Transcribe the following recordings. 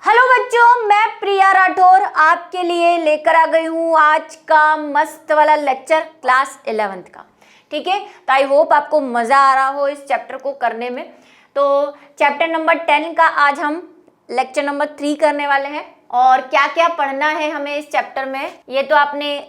Hello बच्चों, मैं प्रिया राठौर आपके लिए लेकर आ गई हूँ आज का मस्त वाला लेक्चर क्लास 11th का। ठीक है, तो आई होप आपको मज़ा आ रहा हो इस चैप्टर को करने में। तो चैप्टर नंबर 10 का आज हम लेक्चर नंबर 3 करने वाले हैं और क्या क्या पढ़ना है हमें इस चैप्टर में ये तो आपने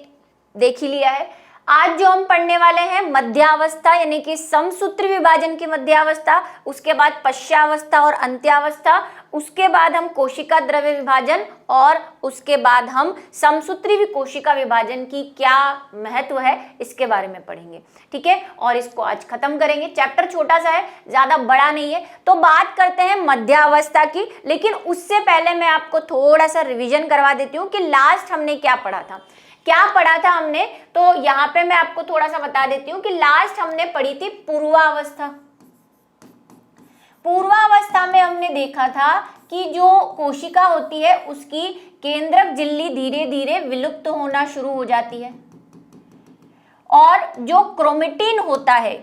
देख ही लिया है। आज जो हम पढ़ने वाले हैं मध्यावस्था यानी कि समसूत्र विभाजन की मध्यावस्था, उसके बाद पश्चावस्था और अंत्यावस्था, उसके बाद हम कोशिका द्रव्य विभाजन और उसके बाद हम समसूत्री कोशिका विभाजन की क्या महत्व है इसके बारे में पढ़ेंगे। ठीक है, और इसको आज खत्म करेंगे। चैप्टर छोटा सा है, ज्यादा बड़ा नहीं है। तो बात करते हैं मध्यावस्था की, लेकिन उससे पहले मैं आपको थोड़ा सा रिविजन करवा देती हूँ कि लास्ट हमने क्या पढ़ा था हमने। तो यहाँ पे मैं आपको थोड़ा सा बता देती हूँ कि लास्ट हमने पढ़ी थी पूर्वावस्था। पूर्वावस्था में हमने देखा था कि जो कोशिका होती है उसकी केंद्रक झिल्ली धीरे धीरे विलुप्त होना शुरू हो जाती है और जो क्रोमेटिन होता है,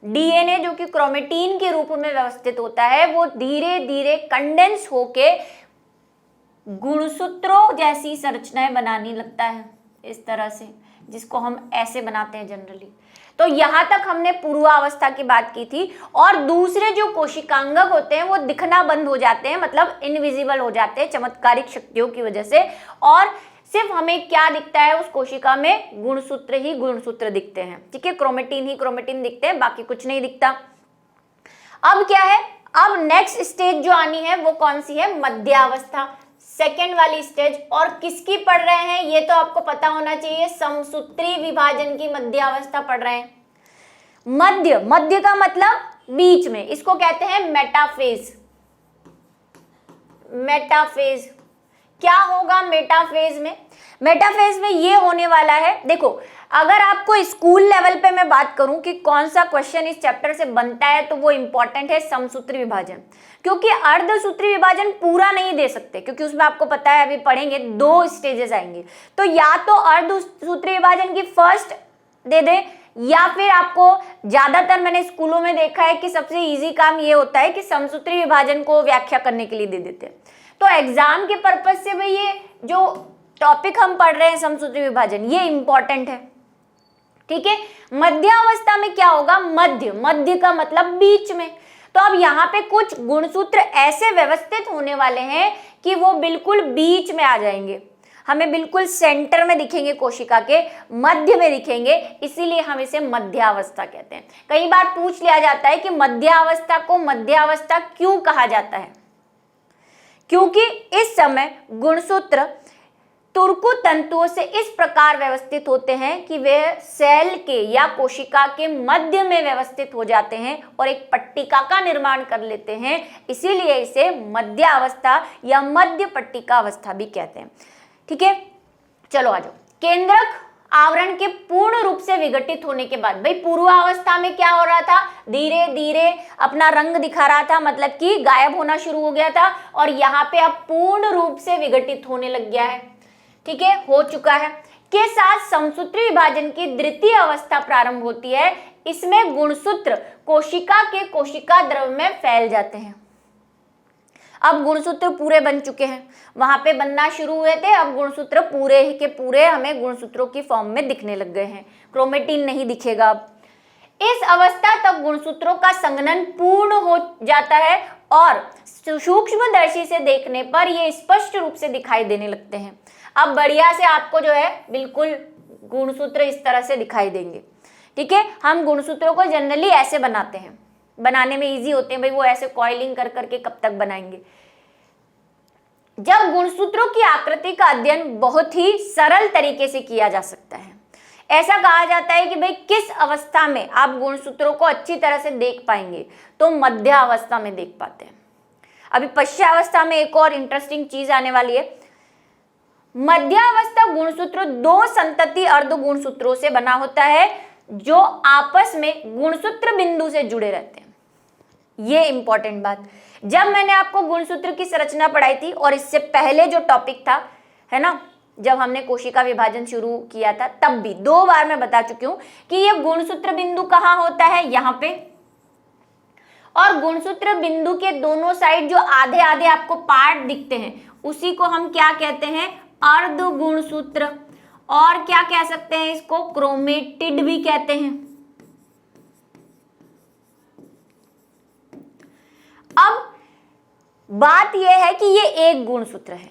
डीएनए जो कि क्रोमेटिन के रूप में व्यवस्थित होता है, वो धीरे धीरे कंडेंस होके गुणसूत्रों जैसी संरचनाएं बनाने लगता है, इस तरह से, जिसको हम ऐसे बनाते हैं जनरली। तो यहां तक हमने पूर्वावस्था की बात की थी। और दूसरे जो कोशिकांगक होते हैं वो दिखना बंद हो जाते हैं, मतलब इनविजिबल हो जाते हैं चमत्कारिक शक्तियों की वजह से, और सिर्फ हमें क्या दिखता है उस कोशिका में, गुणसूत्र ही गुणसूत्र दिखते हैं। ठीक है, क्रोमेटिन ही क्रोमेटिन दिखते हैं, बाकी कुछ नहीं दिखता। अब क्या है, अब नेक्स्ट स्टेज जो आनी है वो कौन सी है, मध्यावस्था, सेकेंड वाली स्टेज। और किसकी पढ़ रहे हैं ये तो आपको पता होना चाहिए, समसूत्री विभाजन की मध्यावस्था पढ़ रहे हैं। मध्य का मतलब बीच में, इसको कहते हैं मेटाफेज। मेटाफेज क्या होगा मेटाफेज में? मेटाफेज में ये होने वाला है, देखो अगर आपको स्कूल लेवल पे मैं बात करूं कि कौन सा क्वेश्चन इस चैप्टर से बनता है तो वो इंपॉर्टेंट है समसूत्री विभाजन, क्योंकि अर्धसूत्री विभाजन पूरा नहीं दे सकते, क्योंकि उसमें आपको पता है अभी पढ़ेंगे 2 स्टेजेस आएंगे। तो या तो अर्धसूत्री विभाजन की फर्स्ट दे दे, या फिर आपको ज्यादातर मैंने स्कूलों में देखा है कि सबसे इजी काम ये होता है कि समसूत्री विभाजन को व्याख्या करने के लिए दे देते हैं। तो एग्जाम के पर्पज से भी ये जो टॉपिक हम पढ़ रहे हैं समसूत्री विभाजन, ये इंपॉर्टेंट है। ठीक है, मध्यावस्था में क्या होगा, मध्य का मतलब बीच में। तो अब यहाँ पे कुछ गुणसूत्र ऐसे व्यवस्थित होने वाले हैं कि वो बिल्कुल बीच में आ जाएंगे, हमें बिल्कुल सेंटर में दिखेंगे, कोशिका के मध्य में दिखेंगे, इसीलिए हम इसे मध्यावस्था कहते हैं। कई बार पूछ लिया जाता है कि मध्यावस्था को मध्यावस्था क्यों कहा जाता है, क्योंकि इस समय गुणसूत्र तुर्कु तंतुओं से इस प्रकार व्यवस्थित होते हैं कि वे सेल के या कोशिका के मध्य में व्यवस्थित हो जाते हैं और एक पट्टिका का निर्माण कर लेते हैं, इसीलिए इसे मध्यावस्था या मध्य पट्टिका अवस्था भी कहते हैं। ठीक है, चलो आ जाओ। केंद्रक आवरण के पूर्ण रूप से विघटित होने के बाद, भाई पूर्वावस्था में क्या हो रहा था, धीरे धीरे अपना रंग दिखा रहा था, मतलब कि गायब होना शुरू हो गया था, और यहाँ पे अब पूर्ण रूप से विघटित होने लग गया है। ठीक है, हो चुका है। के साथ समसूत्री विभाजन की द्वितीय अवस्था प्रारंभ होती है। इसमें गुणसूत्र कोशिका के कोशिका द्रव्य में फैल जाते हैं। अब गुणसूत्र पूरे बन चुके हैं, वहां पे बनना शुरू हुए थे, अब गुणसूत्र पूरे के पूरे हमें गुणसूत्रों की फॉर्म में दिखने लग गए हैं, क्रोमेटिन नहीं दिखेगा अब। इस अवस्था तक गुणसूत्रों का संघनन पूर्ण हो जाता है और सूक्ष्मदर्शी से देखने पर ये स्पष्ट रूप से दिखाई देने लगते हैं। अब बढ़िया से आपको जो है बिल्कुल गुणसूत्र इस तरह से दिखाई देंगे। ठीक है, हम गुणसूत्रों को जनरली ऐसे बनाते हैं, बनाने में इजी होते हैं, भाई वो ऐसे कॉइलिंग कर करके कब तक बनाएंगे। जब गुणसूत्रों की आकृति का अध्ययन बहुत ही सरल तरीके से किया जा सकता है, ऐसा कहा जाता है कि भाई किस अवस्था में आप गुणसूत्रों को अच्छी तरह से देख पाएंगे, तो मध्यावस्था में देख पाते हैं। अभी पश्चावस्था में एक और इंटरेस्टिंग चीज आने वाली है। मध्यावस्था गुणसूत्र 2 संतति अर्ध गुणसूत्रों से बना होता है जो आपस में गुणसूत्र बिंदु से जुड़े रहते हैं। ये इंपॉर्टेंट बात, जब मैंने आपको गुणसूत्र की संरचना पढ़ाई थी और इससे पहले जो टॉपिक था, है ना, जब हमने कोशिका विभाजन शुरू किया था, तब भी 2 बार मैं बता चुकी हूं कि ये गुणसूत्र बिंदु कहाँ होता है, यहाँ पे, और गुणसूत्र बिंदु के दोनों साइड जो आधे आधे आपको पार्ट दिखते हैं उसी को हम क्या कहते हैं, अर्ध गुणसूत्र। और क्या कह सकते हैं इसको, क्रोमेटिड भी कहते हैं। अब बात यह है कि ये एक गुणसूत्र है,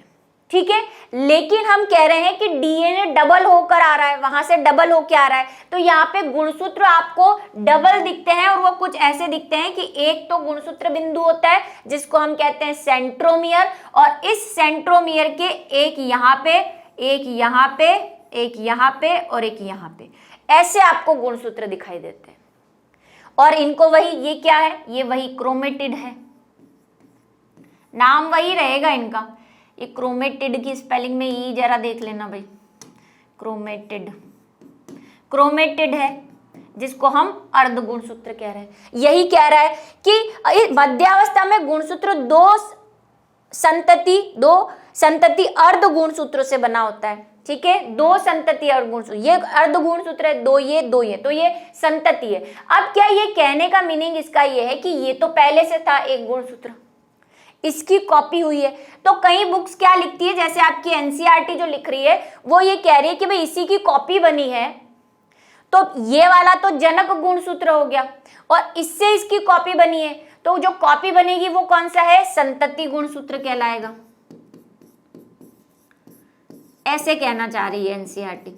ठीक है, लेकिन हम कह रहे हैं कि डीएनए डबल होकर आ रहा है, वहां से डबल होकर आ रहा है, तो यहाँ पे गुणसूत्र आपको डबल दिखते हैं और वो कुछ ऐसे दिखते हैं कि एक तो गुणसूत्र बिंदु होता है जिसको हम कहते हैं सेंट्रोमियर, और इस सेंट्रोमियर के एक यहाँ पे, एक यहाँ पे, एक यहाँ पे और एक यहाँ पे, ऐसे आपको गुणसूत्र दिखाई देते हैं। और इनको वही, ये क्या है, ये वही क्रोमेटिड है, नाम वही रहेगा इनका। ये क्रोमेटिड की स्पेलिंग में ई जरा देख लेना भाई, क्रोमेटिड, क्रोमेटिड है जिसको हम अर्ध गुणसूत्र कह रहे हैं। यही कह रहा है कि मध्यावस्था में गुणसूत्र दो संतति अर्ध गुणसूत्रों से बना होता है, ठीक है, दो संतति अर्ध गुणसूत्र, ये अर्ध गुणसूत्र है, दो ये तो ये संतति है। अब क्या ये कहने का मीनिंग इसका ये है कि ये तो पहले से था एक गुणसूत्र, इसकी कॉपी हुई है। तो कई बुक्स क्या लिखती है, जैसे आपकी एनसीईआरटी जो लिख रही है वो ये कह रही है कि भाई इसी की कॉपी बनी है, तो ये वाला तो जनक गुणसूत्र हो गया और इससे इसकी कॉपी बनी है, तो जो कॉपी बनेगी वो कौन सा है, संतति गुणसूत्र कहलाएगा। ऐसे कहना चाह रही है एनसीईआरटी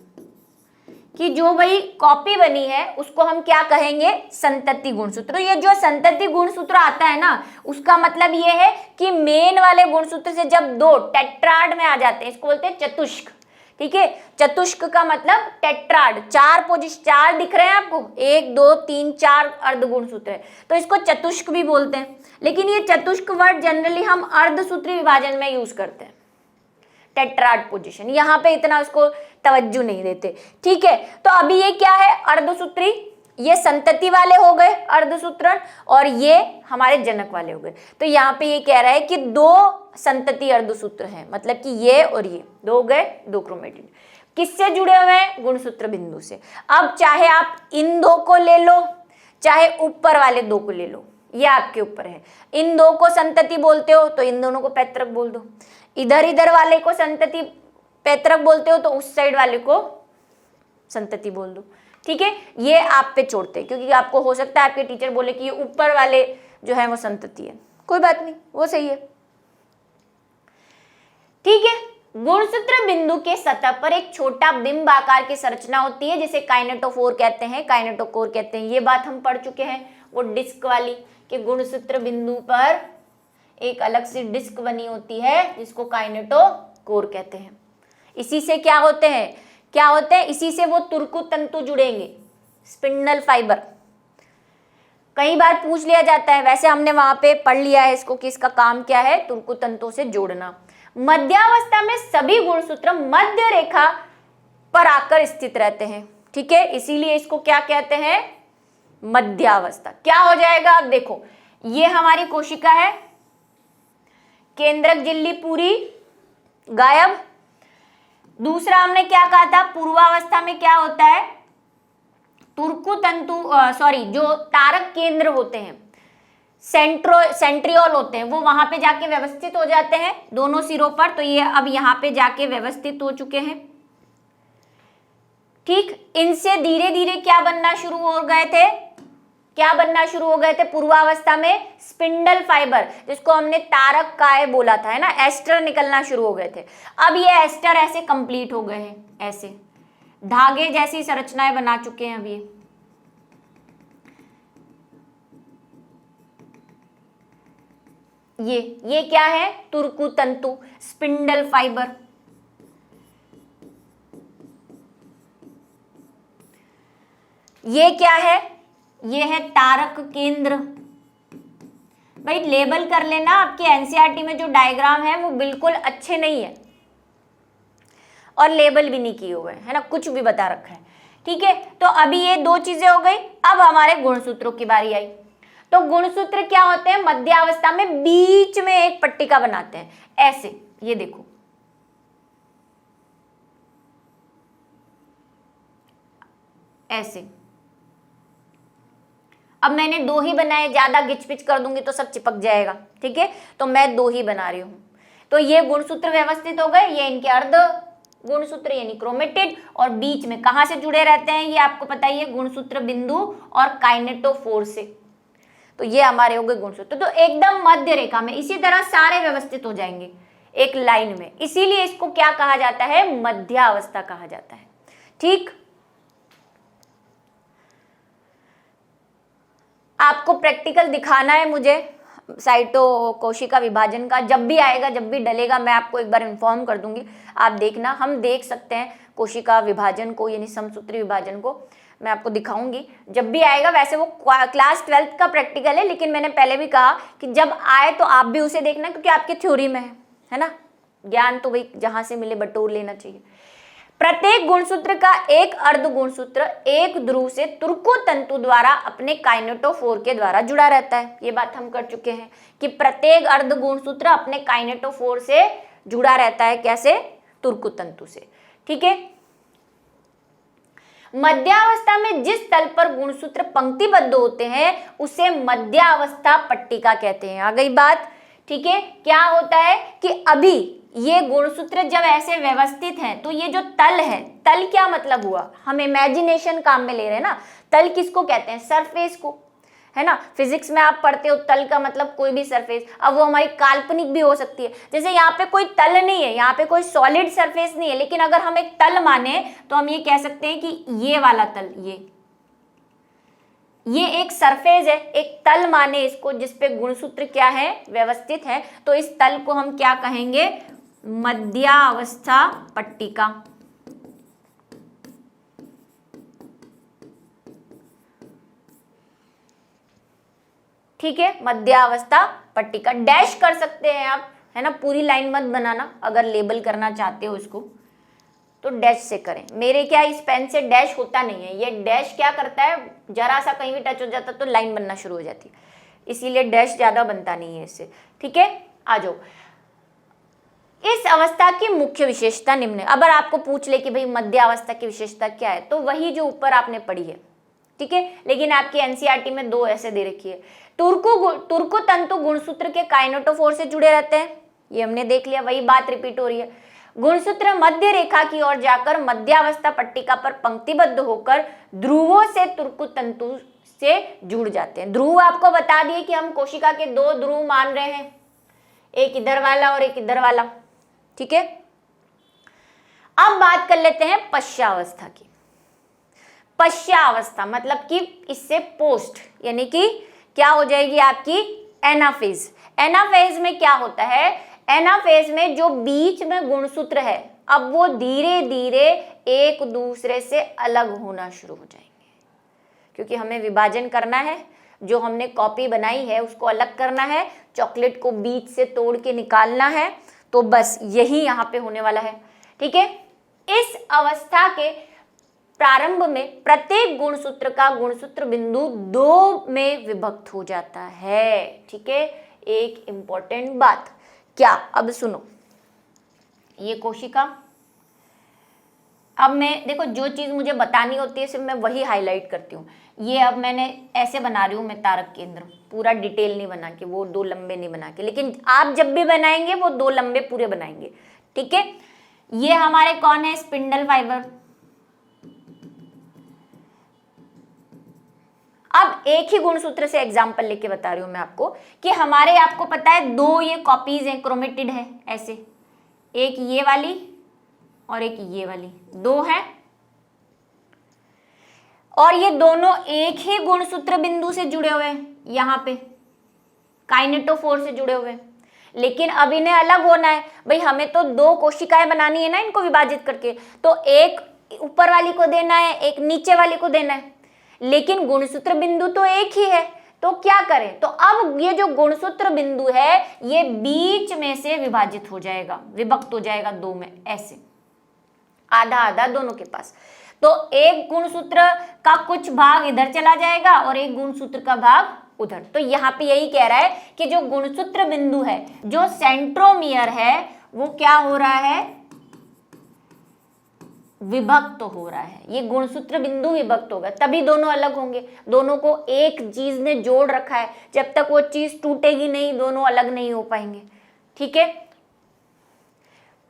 कि जो भाई कॉपी बनी है उसको हम क्या कहेंगे, संतति गुणसूत्र। ये जो संतति गुणसूत्र आता है ना, उसका मतलब ये है कि मेन वाले गुणसूत्र से जब दो टेट्राड में आ जाते हैं, इसको बोलते हैं चतुष्क, ठीक है। चतुष्क का मतलब टेट्राड, चार दिख रहे हैं आपको, 1 2 3 4 अर्ध गुणसूत्र है, तो इसको चतुष्क भी बोलते हैं। लेकिन ये चतुष्क वर्ड जनरली हम अर्धसूत्री विभाजन में यूज करते हैं, टेट्राड पोजीशन, यहाँ पे इतना उसको तवज्जो नहीं देते, ठीक है। तो अभी ये क्या है, अर्धसूत्री, ये संतति वाले हो गए अर्धसूत्रण और ये हमारे जनक वाले हो गए। तो यहाँ पे ये कह रहा है कि दो संतति अर्धसूत्र हैं, मतलब कि ये और ये दो हो गए, दो क्रोमेटिड। किससे जुड़े हुए हैं, गुणसूत्र बिंदु से। अब चाहे आप इन दो को ले लो, चाहे ऊपर वाले दो को ले लो, ये आपके ऊपर है। इन दो को संतति बोलते हो तो इन दोनों को पैतृक बोल दो, इधर वाले को संतति पैतृक बोलते हो तो उस साइड वाले को संतति बोल दो, ठीक है। ये आप पे छोड़ते हैं क्योंकि आपको हो सकता है आपके टीचर बोले कि ये ऊपर वाले जो है वो संतति है, कोई बात नहीं, वो सही है, ठीक है। गुणसूत्र बिंदु के सतह पर एक छोटा बिंब आकार की संरचना होती है जिसे काइनेटोफोर कहते हैं, काइनेटोकोर कहते हैं। ये बात हम पढ़ चुके हैं, वो डिस्क वाली, कि गुणसूत्र बिंदु पर एक अलग सी डिस्क बनी होती है जिसको काइनेटोकोर कहते हैं। इसी से क्या होते हैं, इसी से वो तुर्कु तंतु जुड़ेंगे, स्पिंडल फाइबर। कई बार पूछ लिया जाता है, वैसे हमने वहां पे पढ़ लिया है इसको कि इसका काम क्या है, तुर्कु तंतुओं से जोड़ना। मध्यावस्था में सभी गुणसूत्र मध्य रेखा पर आकर स्थित रहते हैं, ठीक है, इसीलिए इसको क्या कहते हैं, मध्यावस्था। क्या हो जाएगा, अब देखो ये हमारी कोशिका है, केंद्रक झिल्ली पूरी गायब। दूसरा हमने क्या कहा था, पूर्वावस्था में क्या होता है, तुर्कु तंतु जो तारक केंद्र होते हैं, सेंट्रियोल होते हैं, वो वहां पे जाके व्यवस्थित हो जाते हैं दोनों सिरों पर। तो ये अब यहाँ पे जाके व्यवस्थित हो चुके हैं, ठीक। इनसे धीरे धीरे क्या बनना शुरू हो गए थे पूर्वावस्था में, स्पिंडल फाइबर, जिसको हमने तारक काय बोला था, है ना, एस्टर निकलना शुरू हो गए थे। अब ये एस्टर ऐसे कंप्लीट हो गए हैं, ऐसे धागे जैसी संरचनाएं बना चुके हैं। अब ये क्या है, तुर्कु तंतु, स्पिंडल फाइबर। ये क्या है, ये है तारक केंद्र। भाई लेबल कर लेना, आपके एनसीईआरटी में जो डायग्राम है वो बिल्कुल अच्छे नहीं है और लेबल भी नहीं किए हुए है ना, कुछ भी बता रखा है, ठीक है। तो अभी ये दो चीजें हो गई। अब हमारे गुणसूत्रों की बारी आई। तो गुणसूत्र क्या होते हैं, मध्यावस्था में बीच में एक पट्टिका बनाते हैं, ऐसे, ये देखो ऐसे। अब मैंने दो ही बनाए, ज्यादा घिच पिच कर दूंगी तो सब चिपक जाएगा, ठीक है, तो मैं दो ही बना रही हूं। तो ये गुणसूत्र व्यवस्थित हो गए, ये इनके अर्ध गुणसूत्र यानी क्रोमेटिड, और बीच में कहां से जुड़े रहते हैं ये आपको पता ही है, गुणसूत्र बिंदु और काइनेटोफोर से। तो ये हमारे हो गए गुणसूत्र, तो एकदम मध्य रेखा में इसी तरह सारे व्यवस्थित हो जाएंगे एक लाइन में, इसीलिए इसको क्या कहा जाता है, मध्यावस्था कहा जाता है। ठीक, आपको प्रैक्टिकल दिखाना है मुझे साइटो कोशिका विभाजन का, जब भी आएगा, जब भी डलेगा मैं आपको एक बार इन्फॉर्म कर दूंगी, आप देखना। हम देख सकते हैं कोशिका विभाजन को यानी समसूत्री विभाजन को, मैं आपको दिखाऊंगी जब भी आएगा। वैसे वो क्लास 12th का प्रैक्टिकल है, लेकिन मैंने पहले भी कहा कि जब आए तो आप भी उसे देखना, क्योंकि आपके थ्योरी में है ना, ज्ञान तो भाई जहां से मिले बटोर लेना चाहिए। प्रत्येक गुणसूत्र का एक अर्ध गुणसूत्र एक ध्रुव से तुर्को तंतु द्वारा अपने काइनेटोफोर के द्वारा जुड़ा रहता है। ये बात हम कर चुके हैं कि प्रत्येक अर्ध गुणसूत्र अपने काइनेटोफोर से जुड़ा रहता है, कैसे, तुर्को तंतु से। ठीक है, मध्यावस्था में जिस तल पर गुणसूत्र पंक्तिबद्ध होते हैं उसे मध्यावस्था पट्टिका कहते हैं। आ गई बात। ठीक है, क्या होता है कि अभी ये गुणसूत्र जब ऐसे व्यवस्थित हैं तो ये जो तल है, तल क्या मतलब हुआ, हम इमेजिनेशन काम में ले रहे हैं ना, तल किसको कहते हैं, सरफेस को, है ना। फिजिक्स में आप पढ़ते हो तल का मतलब कोई भी सरफेस, अब वो हमारी काल्पनिक भी हो सकती है। जैसे यहाँ पे कोई तल नहीं है, यहाँ पे कोई सॉलिड सरफेस नहीं है, लेकिन अगर हम एक तल माने तो हम ये कह सकते हैं कि ये वाला तल, ये एक सरफेस है, एक तल माने इसको, जिसपे गुणसूत्र क्या है, व्यवस्थित है। तो इस तल को हम क्या कहेंगे, मध्यावस्था पट्टिका। ठीक है, मध्यावस्था पट्टिका। डैश कर सकते हैं आप, है ना, पूरी लाइन मत बनाना, अगर लेबल करना चाहते हो इसको तो डैश से करें। मेरे क्या इस पेन से डैश होता नहीं है, ये डैश क्या करता है, जरा सा कहीं भी टच हो जाता तो लाइन बनना शुरू हो जाती है, इसीलिए डैश ज्यादा बनता नहीं है इससे। ठीक है, आ जाओ। इस अवस्था की मुख्य विशेषता निम्न है। अगर आपको पूछ ले कि भाई मध्यावस्था की विशेषता क्या है, तो वही जो ऊपर आपने पढ़ी है। ठीक है, लेकिन आपकी एनसीईआरटी में दो ऐसे दे रखी है। तुर्को तंतु गुणसूत्र के काइनेटोफोर से जुड़े रहते हैं, ये हमने देख लिया, वही बात रिपीट हो रही है। गुणसूत्र मध्य रेखा की ओर जाकर मध्यावस्था पट्टिका पर पंक्तिबद्ध होकर ध्रुवों से तुर्को तंतु से जुड़ जाते हैं। ध्रुव आपको बता दिए कि हम कोशिका के दो ध्रुव मान रहे हैं, एक इधर वाला और एक इधर वाला। ठीक है, अब बात कर लेते हैं पश्चावस्था की। पश्चावस्था मतलब कि इससे पोस्ट, यानी कि क्या हो जाएगी आपकी एनाफेज। एनाफेज में क्या होता है, एनाफेज में जो बीच में गुणसूत्र है अब वो धीरे धीरे एक दूसरे से अलग होना शुरू हो जाएंगे, क्योंकि हमें विभाजन करना है, जो हमने कॉपी बनाई है उसको अलग करना है, चॉकलेट को बीच से तोड़ के निकालना है, तो बस यही यहाँ पे होने वाला है। ठीक है, इस अवस्था के प्रारंभ में प्रत्येक गुणसूत्र का गुणसूत्र बिंदु दो में विभक्त हो जाता है। ठीक है, एक इंपॉर्टेंट बात क्या, अब सुनो, ये कोशिका, अब मैं देखो जो चीज मुझे बतानी होती है सिर्फ मैं वही हाईलाइट करती हूँ। ये अब मैंने ऐसे बना रही हूँ मैं तारक केंद्र, पूरा डिटेल नहीं बना के, वो दो लंबे नहीं बना के, लेकिन आप जब भी बनाएंगे वो दो लंबे पूरे बनाएंगे। ठीक है, ये हमारे कौन है, स्पिंडल फाइबर। अब एक ही गुणसूत्र से एग्जांपल लेके बता रही हूं मैं आपको कि हमारे, आपको पता है दो ये कॉपीज हैं, क्रोमेटिड है ऐसे, एक ये वाली और एक ये वाली, दो है, और ये दोनों एक ही गुणसूत्र बिंदु से जुड़े हुए हैं, यहां पे काइनेटोफोर से जुड़े हुए हैं, लेकिन अब इन्हें अलग होना है। भाई हमें तो दो कोशिकाएं बनानी है ना इनको विभाजित करके, तो एक ऊपर वाली को देना है, एक नीचे वाली को देना है, लेकिन गुणसूत्र बिंदु तो एक ही है, तो क्या करें, तो अब ये जो गुणसूत्र बिंदु है ये बीच में से विभाजित हो जाएगा, विभक्त हो जाएगा दो में, ऐसे आधा आधा दोनों के पास। तो एक गुणसूत्र का कुछ भाग इधर चला जाएगा और एक गुणसूत्र का भाग उधर। तो यहाँ पे यही कह रहा है कि जो गुणसूत्र बिंदु है, जो सेंट्रोमियर है, वो क्या हो रहा है, विभक्त तो हो रहा है। ये गुणसूत्र बिंदु विभक्त होगा तभी दोनों अलग होंगे, दोनों को एक चीज ने जोड़ रखा है, जब तक वो चीज टूटेगी नहीं दोनों अलग नहीं हो पाएंगे। ठीक है,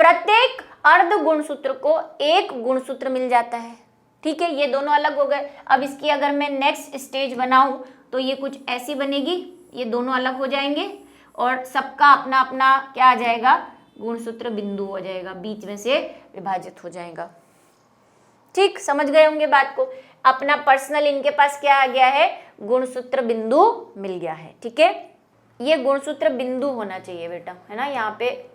प्रत्येक अर्ध गुणसूत्र को एक गुणसूत्र मिल जाता है। ठीक है, ये दोनों अलग हो गए। अब इसकी अगर मैं नेक्स्ट स्टेज बनाऊं तो ये कुछ ऐसी बनेगी, ये दोनों अलग हो जाएंगे और सबका अपना अपना क्या आ जाएगा, गुणसूत्र बिंदु हो जाएगा, बीच में से विभाजित हो जाएगा। ठीक, समझ गए होंगे बात को। अपना पर्सनल इनके पास क्या आ गया है, गुणसूत्र बिंदु मिल गया है। ठीक है, ये गुणसूत्र बिंदु होना चाहिए बेटा, है ना, यहाँ पे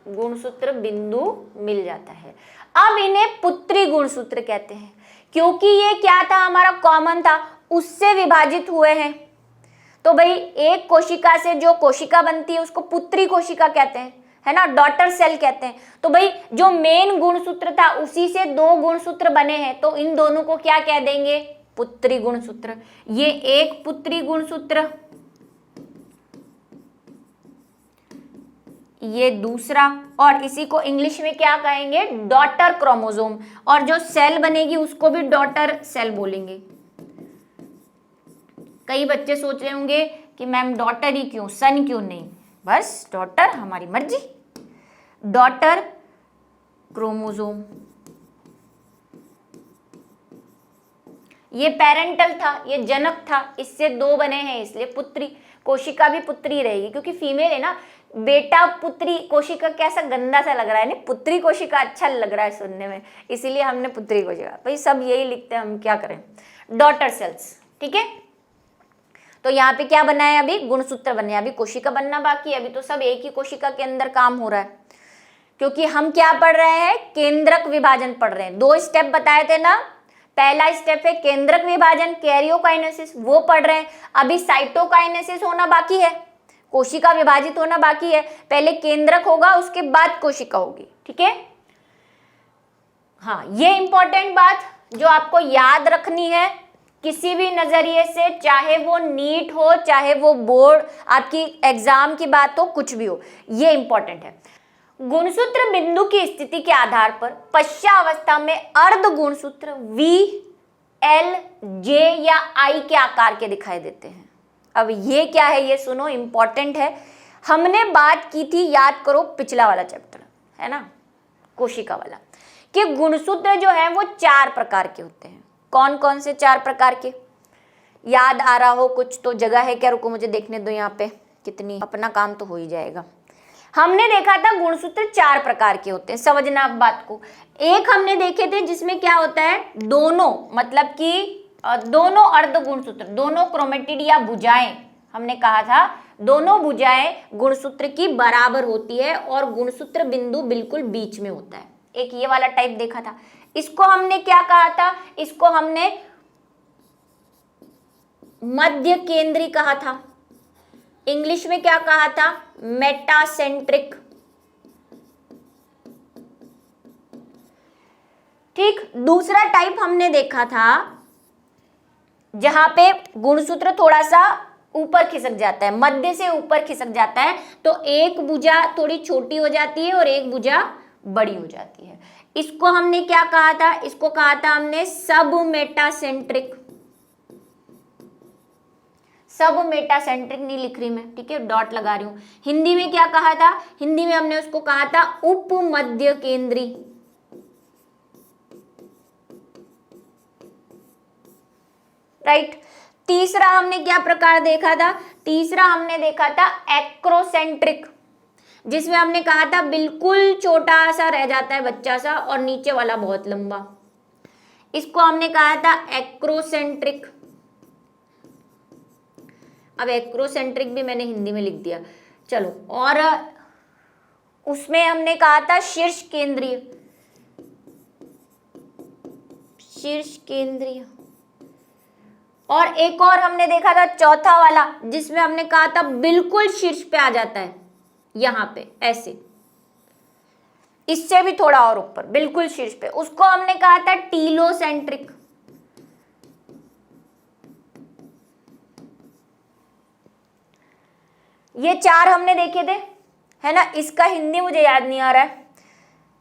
गुणसूत्र बिंदु मिल जाता है। अब इन्हें पुत्री गुणसूत्र कहते हैं, क्योंकि ये क्या था, हमारा कॉमन था, उससे विभाजित हुए हैं। तो भाई एक कोशिका से जो कोशिका बनती है उसको पुत्री कोशिका कहते हैं, है ना, डॉटर सेल कहते हैं। तो भाई जो मेन गुणसूत्र था उसी से दो गुणसूत्र बने हैं, तो इन दोनों को क्या कह देंगे, पुत्री गुणसूत्र। ये एक पुत्री गुणसूत्र, ये दूसरा, और इसी को इंग्लिश में क्या कहेंगे, डॉटर क्रोमोसोम। और जो सेल बनेगी उसको भी डॉटर सेल बोलेंगे। कई बच्चे सोच रहे होंगे कि मैम डॉटर ही क्यों, सन क्यों नहीं, बस डॉटर हमारी मर्जी, डॉटर क्रोमोसोम। ये पेरेंटल था, ये जनक था, इससे दो बने हैं इसलिए पुत्री। कोशिका भी पुत्री रहेगी क्योंकि फीमेल है ना। बेटा पुत्री कोशिका कैसा गंदा सा लग रहा है, नहीं, पुत्री कोशिका अच्छा लग रहा है सुनने में, इसीलिए हमने पुत्री कोशिका। भाई सब यही लिखते हैं, हम क्या करें, डॉटर सेल्स। ठीक है, तो यहाँ पे क्या बना है, अभी गुणसूत्र बने, अभी कोशिका बनना बाकी है। अभी तो सब एक ही कोशिका के अंदर काम हो रहा है, क्योंकि हम क्या पढ़ रहे हैं, केंद्रक विभाजन पढ़ रहे हैं। 2 स्टेप बताए थे ना, पहला स्टेप है केंद्रक विभाजन, कैरियोकाइनेसिस, वो पढ़ रहे हैं। अभी साइटोकाइनेसिस होना बाकी है, कोशिका विभाजित होना बाकी है। पहले केंद्रक होगा, उसके बाद कोशिका होगी। ठीक है, हाँ, ये इंपॉर्टेंट बात जो आपको याद रखनी है किसी भी नजरिए से, चाहे वो नीट हो, चाहे वो बोर्ड आपकी एग्जाम की बात हो, कुछ भी हो, ये इंपॉर्टेंट है। गुणसूत्र बिंदु की स्थिति के आधार पर पश्चावस्था में अर्ध गुणसूत्र V, L, J या I के आकार के दिखाई देते हैं। अब ये क्या है, ये सुनो, इंपॉर्टेंट है। हमने बात की थी, याद करो, पिछला वाला चैप्टर है ना, कोशिका वाला, कि गुणसूत्र जो है वो 4 प्रकार के होते हैं। कौन कौन से 4 प्रकार के, याद आ रहा हो कुछ तो जगह है क्या, रुको मुझे देखने दो यहाँ पे कितनी, अपना काम तो हो ही जाएगा। हमने देखा था गुणसूत्र 4 प्रकार के होते हैं, समझना आप बात को। एक हमने देखे थे जिसमें क्या होता है, दोनों, मतलब कि दोनों अर्ध गुणसूत्र, दोनों क्रोमेटिड या भुजाएं, हमने कहा था दोनों भुजाएं गुणसूत्र की बराबर होती है और गुणसूत्र बिंदु बिल्कुल बीच में होता है। एक ये वाला टाइप देखा था, इसको हमने क्या कहा था, इसको हमने मध्य केंद्री कहा था। इंग्लिश में क्या कहा था, मेटासेंट्रिक। ठीक, दूसरा टाइप हमने देखा था जहां पे गुणसूत्र थोड़ा सा ऊपर खिसक जाता है, मध्य से ऊपर खिसक जाता है, तो एक भुजा थोड़ी छोटी हो जाती है और एक भुजा बड़ी हो जाती है। इसको हमने क्या कहा था, इसको कहा था हमने सब मेटासेंट्रिक। सब मेटासेंट्रिक नहीं लिख रही मैं, ठीक है, डॉट लगा रही हूं। हिंदी में क्या कहा था, हिंदी में हमने उसको कहा था उपमध्य केंद्री। राइट। तीसरा हमने क्या प्रकार देखा था, तीसरा हमने देखा था एक्रोसेंट्रिक, जिसमें हमने कहा था बिल्कुल छोटा सा रह जाता है बच्चा सा और नीचे वाला बहुत लंबा, इसको हमने कहा था एक्रोसेंट्रिक। अब एक्रोसेंट्रिक भी मैंने हिंदी में लिख दिया, चलो। और उसमें हमने कहा था शीर्ष केंद्रीय, शीर्ष केंद्रीय। और एक और हमने देखा था चौथा वाला, जिसमें हमने कहा था बिल्कुल शीर्ष पे आ जाता है, यहां पे ऐसे, इससे भी थोड़ा और ऊपर, बिल्कुल शीर्ष पे, उसको हमने कहा था टीलोसेंट्रिक। ये 4 हमने देखे थे, है ना। इसका हिंदी मुझे याद नहीं आ रहा है,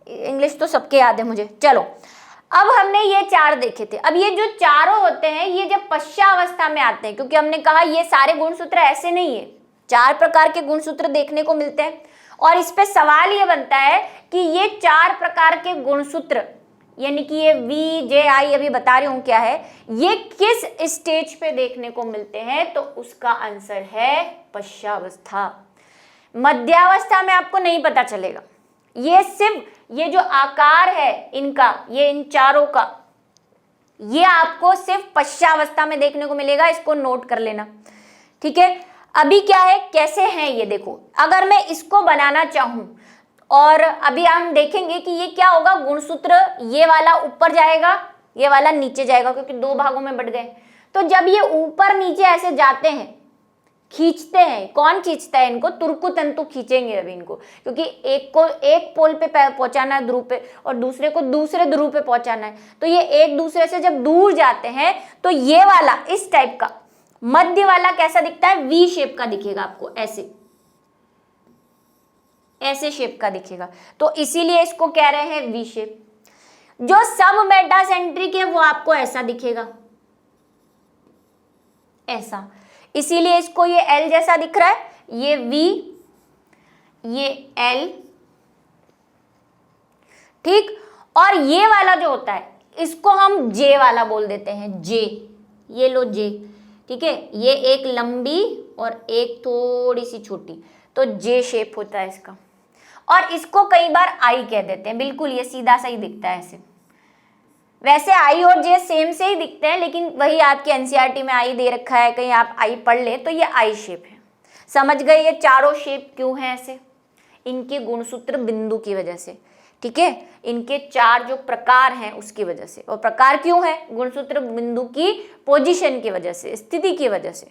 इंग्लिश तो सबके याद है मुझे। चलो, अब हमने ये 4 देखे थे। अब ये जो चारों होते हैं ये जब पश्चावस्था में आते हैं, क्योंकि हमने कहा ये सारे गुणसूत्र ऐसे नहीं है, 4 प्रकार के गुणसूत्र देखने को मिलते हैं। और इस पे सवाल ये बनता है कि ये 4 प्रकार के गुणसूत्र, यानी कि ये VJI अभी बता रही हूं क्या है, ये किस स्टेज पे देखने को मिलते हैं, तो उसका आंसर है पश्चावस्था। मध्यावस्था में आपको नहीं पता चलेगा। ये सिर्फ ये जो आकार है इनका, ये इन चारों का, ये आपको सिर्फ पश्चावस्था में देखने को मिलेगा, इसको नोट कर लेना, ठीक है। अभी क्या है, कैसे हैं ये देखो, अगर मैं इसको बनाना चाहूं और अभी हम देखेंगे कि ये क्या होगा, गुणसूत्र ये वाला ऊपर जाएगा, ये वाला नीचे जाएगा, क्योंकि 2 भागों में बट गए। तो जब ये ऊपर नीचे ऐसे जाते हैं, खींचते हैं, कौन खींचता है इनको, तुर्कु तंतु खींचेंगे अभी इनको, क्योंकि एक को एक पोल पे पहुंचाना है ध्रुव पे, और दूसरे को दूसरे ध्रुव पे पहुंचाना है। तो ये एक दूसरे से जब दूर जाते हैं तो ये वाला इस टाइप का मध्य वाला कैसा दिखता है, V शेप का दिखेगा आपको, ऐसे शेप का दिखेगा, तो इसीलिए इसको कह रहे हैं V शेप। जो सब मेटासेंट्रिक है वो आपको ऐसा दिखेगा, ऐसा, इसीलिए इसको ये L जैसा दिख रहा है, ये V, ये L, ठीक। और ये वाला जो होता है इसको हम J वाला बोल देते हैं, J, ये लो J, ठीक है। ये एक लंबी और एक थोड़ी सी छोटी, तो J शेप होता है इसका। और इसको कई बार I कह देते हैं, बिल्कुल ये सीधा सा ही दिखता है ऐसे। वैसे I और J सेम से ही दिखते हैं, लेकिन वही आपके NCERT में I दे रखा है, कहीं आप I पढ़ ले तो ये I शेप है। समझ गए ये चारों शेप क्यों हैं ऐसे, इनके गुणसूत्र बिंदु की वजह से, ठीक है। इनके 4 जो प्रकार हैं उसकी वजह से, और प्रकार क्यों है, गुणसूत्र बिंदु की पोजीशन की वजह से, स्थिति की वजह से,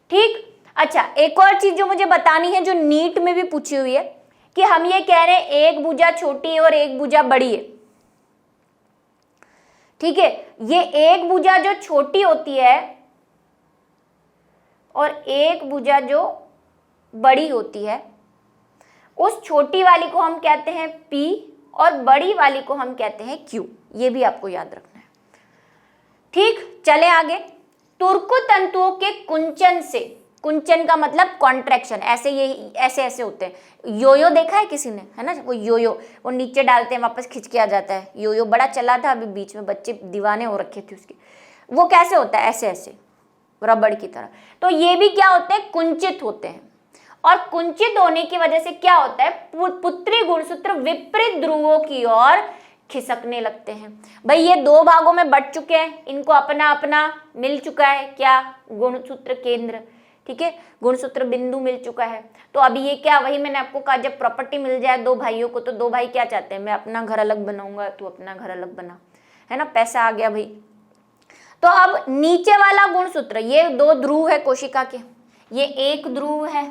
ठीक। अच्छा, एक और चीज जो मुझे बतानी है, जो नीट में भी पूछी हुई है, कि हम ये कह रहे हैं एक भुजा छोटी है और एक भुजा बड़ी है, ठीक है। ये एक भुजा जो छोटी होती है और एक भुजा जो बड़ी होती है, उस छोटी वाली को हम कहते हैं P और बड़ी वाली को हम कहते हैं Q। ये भी आपको याद रखना है, ठीक। चले आगे। तुर्कु तंतुओं के कुंचन से, कुंचन का मतलब कॉन्ट्रैक्शन, ऐसे ये ऐसे ऐसे होते हैं। योयो देखा है किसी ने, है ना, वो योयो, वो नीचे डालते हैं वापस खिंच के आ जाता है, योयो बड़ा चला था अभी बीच में, बच्चे दीवाने हो रखे थे उसके। वो कैसे होता है, ऐसे ऐसे रबड़ की तरह। तो ये भी क्या होते हैं, कुंचित होते हैं। और कुंचित होने की वजह से क्या होता है, पुत्री गुणसूत्र विपरीत ध्रुवों की ओर खिसकने लगते हैं। भाई ये 2 भागों में बट चुके हैं, इनको अपना अपना मिल चुका है क्या, गुणसूत्र केंद्र, ठीक है, गुणसूत्र बिंदु मिल चुका है। तो अभी ये क्या, वही मैंने आपको कहा, जब प्रॉपर्टी मिल जाए 2 भाइयों को, तो 2 भाई क्या चाहते हैं, मैं अपना घर अलग बनाऊंगा, तू अपना घर अलग बना, है ना, पैसा आ गया भाई। तो अब नीचे वाला गुणसूत्र, ये 2 ध्रुव है कोशिका के, ये एक ध्रुव है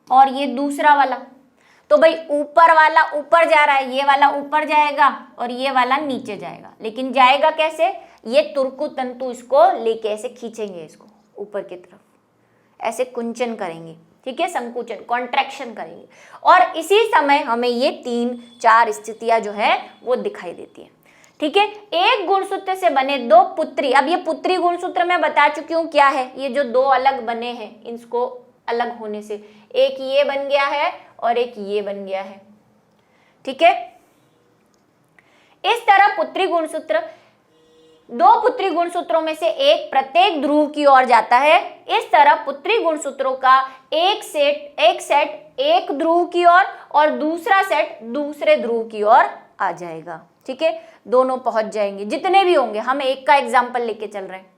और ये दूसरा वाला। तो भाई ऊपर वाला ऊपर जा रहा है, ये वाला ऊपर जाएगा और ये वाला नीचे जाएगा, लेकिन जाएगा कैसे, ये तुर्कु तंतु इसको लेके ऐसे खींचेंगे, इसको ऊपर की तरफ ऐसे कुंचन करेंगे, ठीक है, संकुचन, कॉन्ट्रैक्शन करेंगे। और इसी समय हमें ये 3-4 स्थितियां जो है वो दिखाई देती है, ठीक है। एक गुणसूत्र से बने 2 पुत्री, अब ये पुत्री गुणसूत्र मैं बता चुकी हूँ क्या है, ये जो 2 अलग बने हैं, इसको अलग होने से एक ये बन गया है और एक ये बन गया है, ठीक है। इस तरह पुत्री गुणसूत्र, 2 पुत्री गुणसूत्रों में से एक प्रत्येक ध्रुव की ओर जाता है। इस तरह पुत्री गुणसूत्रों का एक सेट एक ध्रुव की ओर और दूसरा सेट दूसरे ध्रुव की ओर आ जाएगा, ठीक है, दोनों पहुंच जाएंगे, जितने भी होंगे। हम एक का एग्जाम्पल लेके चल रहे हैं।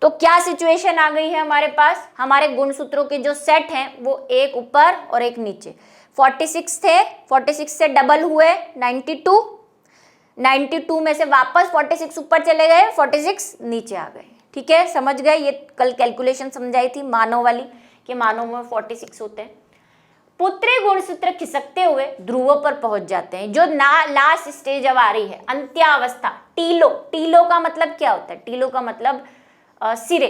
तो क्या सिचुएशन आ गई है हमारे पास, हमारे गुणसूत्रों के जो सेट हैं वो एक ऊपर और एक नीचे। 46 थे, 46 से डबल हुए 92 में से वापस 46 ऊपर चले गए, 46 नीचे आ गए, ठीक है, समझ गए। ये कल कैलकुलेशन समझाई थी मानव वाली, कि मानव में 46 होते हैं। पुत्री गुणसूत्र खिसकते हुए ध्रुवों पर पहुंच जाते हैं। जो लास्ट स्टेज अब आ रही है, अंत्यावस्था, टीलो का मतलब क्या होता है, टीलो का मतलब सिरे,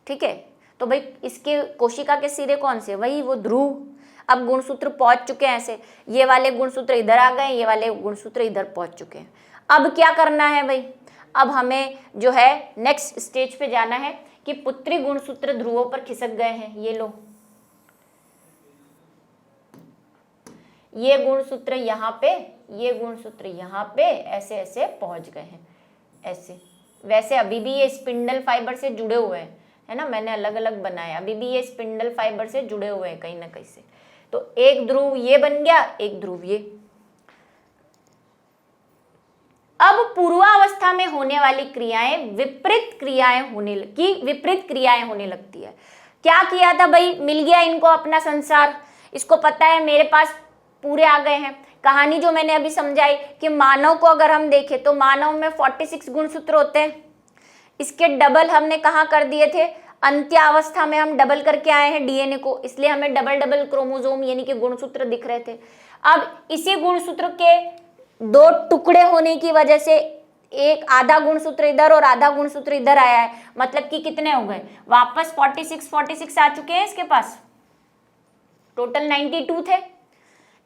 ठीक है। तो भाई इसके कोशिका के सिरे कौन से, वही वो ध्रुव। अब गुणसूत्र पहुंच चुके हैं ऐसे, ये वाले गुणसूत्र इधर आ गए, ये वाले गुणसूत्र इधर पहुंच चुके हैं। अब क्या करना है भाई, अब हमें जो है नेक्स्ट स्टेज पे जाना है कि पुत्री गुणसूत्र ध्रुवों पर खिसक गए हैं, ये लो, ये गुणसूत्र यहाँ पे, ये गुणसूत्र यहाँ पे, ऐसे ऐसे पहुंच गए हैं ऐसे। वैसे अभी भी ये स्पिंडल फाइबर से जुड़े हुए हैं, है ना, मैंने अलग अलग बनाया, अभी भी ये स्पिंडल फाइबर से जुड़े हुए हैं कहीं ना कहीं से। तो एक ध्रुव ये बन गया, एक ध्रुव ये। अब पूर्वावस्था में होने वाली क्रियाएं विपरीत क्रियाएं होने लगती है। क्या किया था भाई, मिल गया इनको अपना संसार, इसको पता है मेरे पास पूरे आ गए हैं। कहानी जो मैंने अभी समझाई कि मानव को अगर हम देखें तो मानव में 46 गुणसूत्र होते हैं, इसके डबल हमने कहाँ कर दिए थे, अंत्यावस्था में हम डबल करके आए हैं डीएनए को, इसलिए हमें डबल डबल क्रोमोसोम यानी कि गुणसूत्र दिख रहे थे। अब इसी गुणसूत्र के दो टुकड़े होने की वजह से एक आधा गुणसूत्र इधर और आधा गुणसूत्र इधर आया है, मतलब कि कितने हो गए, वापस 46 आ चुके हैं इसके पास, टोटल 92 थे,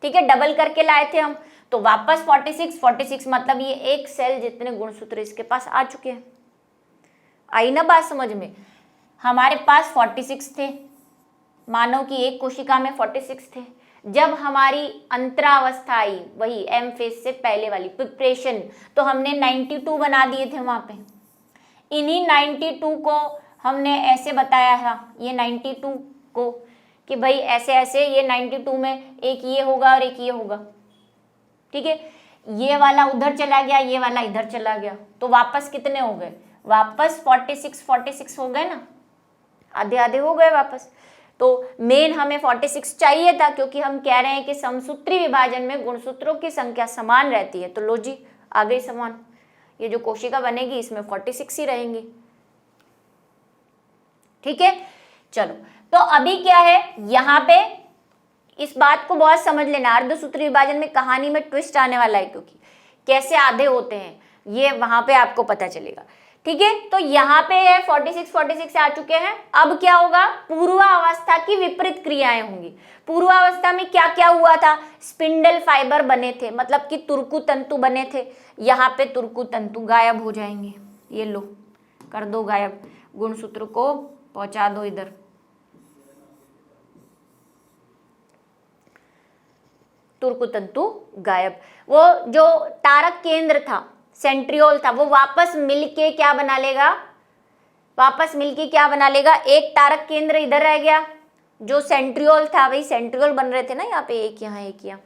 ठीक है, डबल करके लाए थे हम, तो वापस 46 मतलब ये एक सेल जितने गुणसूत्र इसके पास आ चुके हैं। आई ना बात समझ में, हमारे पास 46 थे, मानव की एक कोशिका में 46 थे। जब हमारी अंतरावस्था आई, वही एम फेज से पहले वाली प्रिपरेशन, तो हमने 92 बना दिए थे वहां पे। इन्हीं 92 को हमने ऐसे बताया था, ये 92 को कि भाई ऐसे ऐसे ये 92 में एक ये होगा और एक ये होगा, ठीक है, ये वाला उधर चला गया, ये वाला इधर चला गया, तो वापस कितने हो गए, वापस 46 हो गए ना, आधे आधे हो गए वापस। तो मेन हमें 46 चाहिए था, क्योंकि हम कह रहे हैं कि समसूत्री विभाजन में गुणसूत्रों की संख्या समान रहती है, तो लो जी आ गई समान, ये जो कोशिका बनेगी इसमें 46 ही रहेंगे, ठीक है। चलो, तो अभी क्या है यहाँ पे, इस बात को बहुत समझ लेना, अर्धसूत्री विभाजन में कहानी में ट्विस्ट आने वाला है, क्योंकि कैसे आधे होते हैं ये वहां पे आपको पता चलेगा, ठीक है। तो यहाँ पे है 46 आ चुके हैं। अब क्या होगा, पूर्वावस्था की विपरीत क्रियाएं होंगी। पूर्वावस्था में क्या क्या हुआ था, स्पिंडल फाइबर बने थे, मतलब कि तुरकु तंतु बने थे, यहाँ पे तुरकु तंतु गायब हो जाएंगे, ये लो कर दो गायब, गुणसूत्र को पहुंचा दो इधर, तुरकु तंतु गायब। वो जो तारक केंद्र था, सेंट्रियोल था, वो वापस मिलके क्या बना लेगा, एक तारक केंद्र इधर रह गया, जो सेंट्रियोल था, वही सेंट्रियोल बन रहे थे ना यहाँ पे, एक यहाँ एक यहाँ,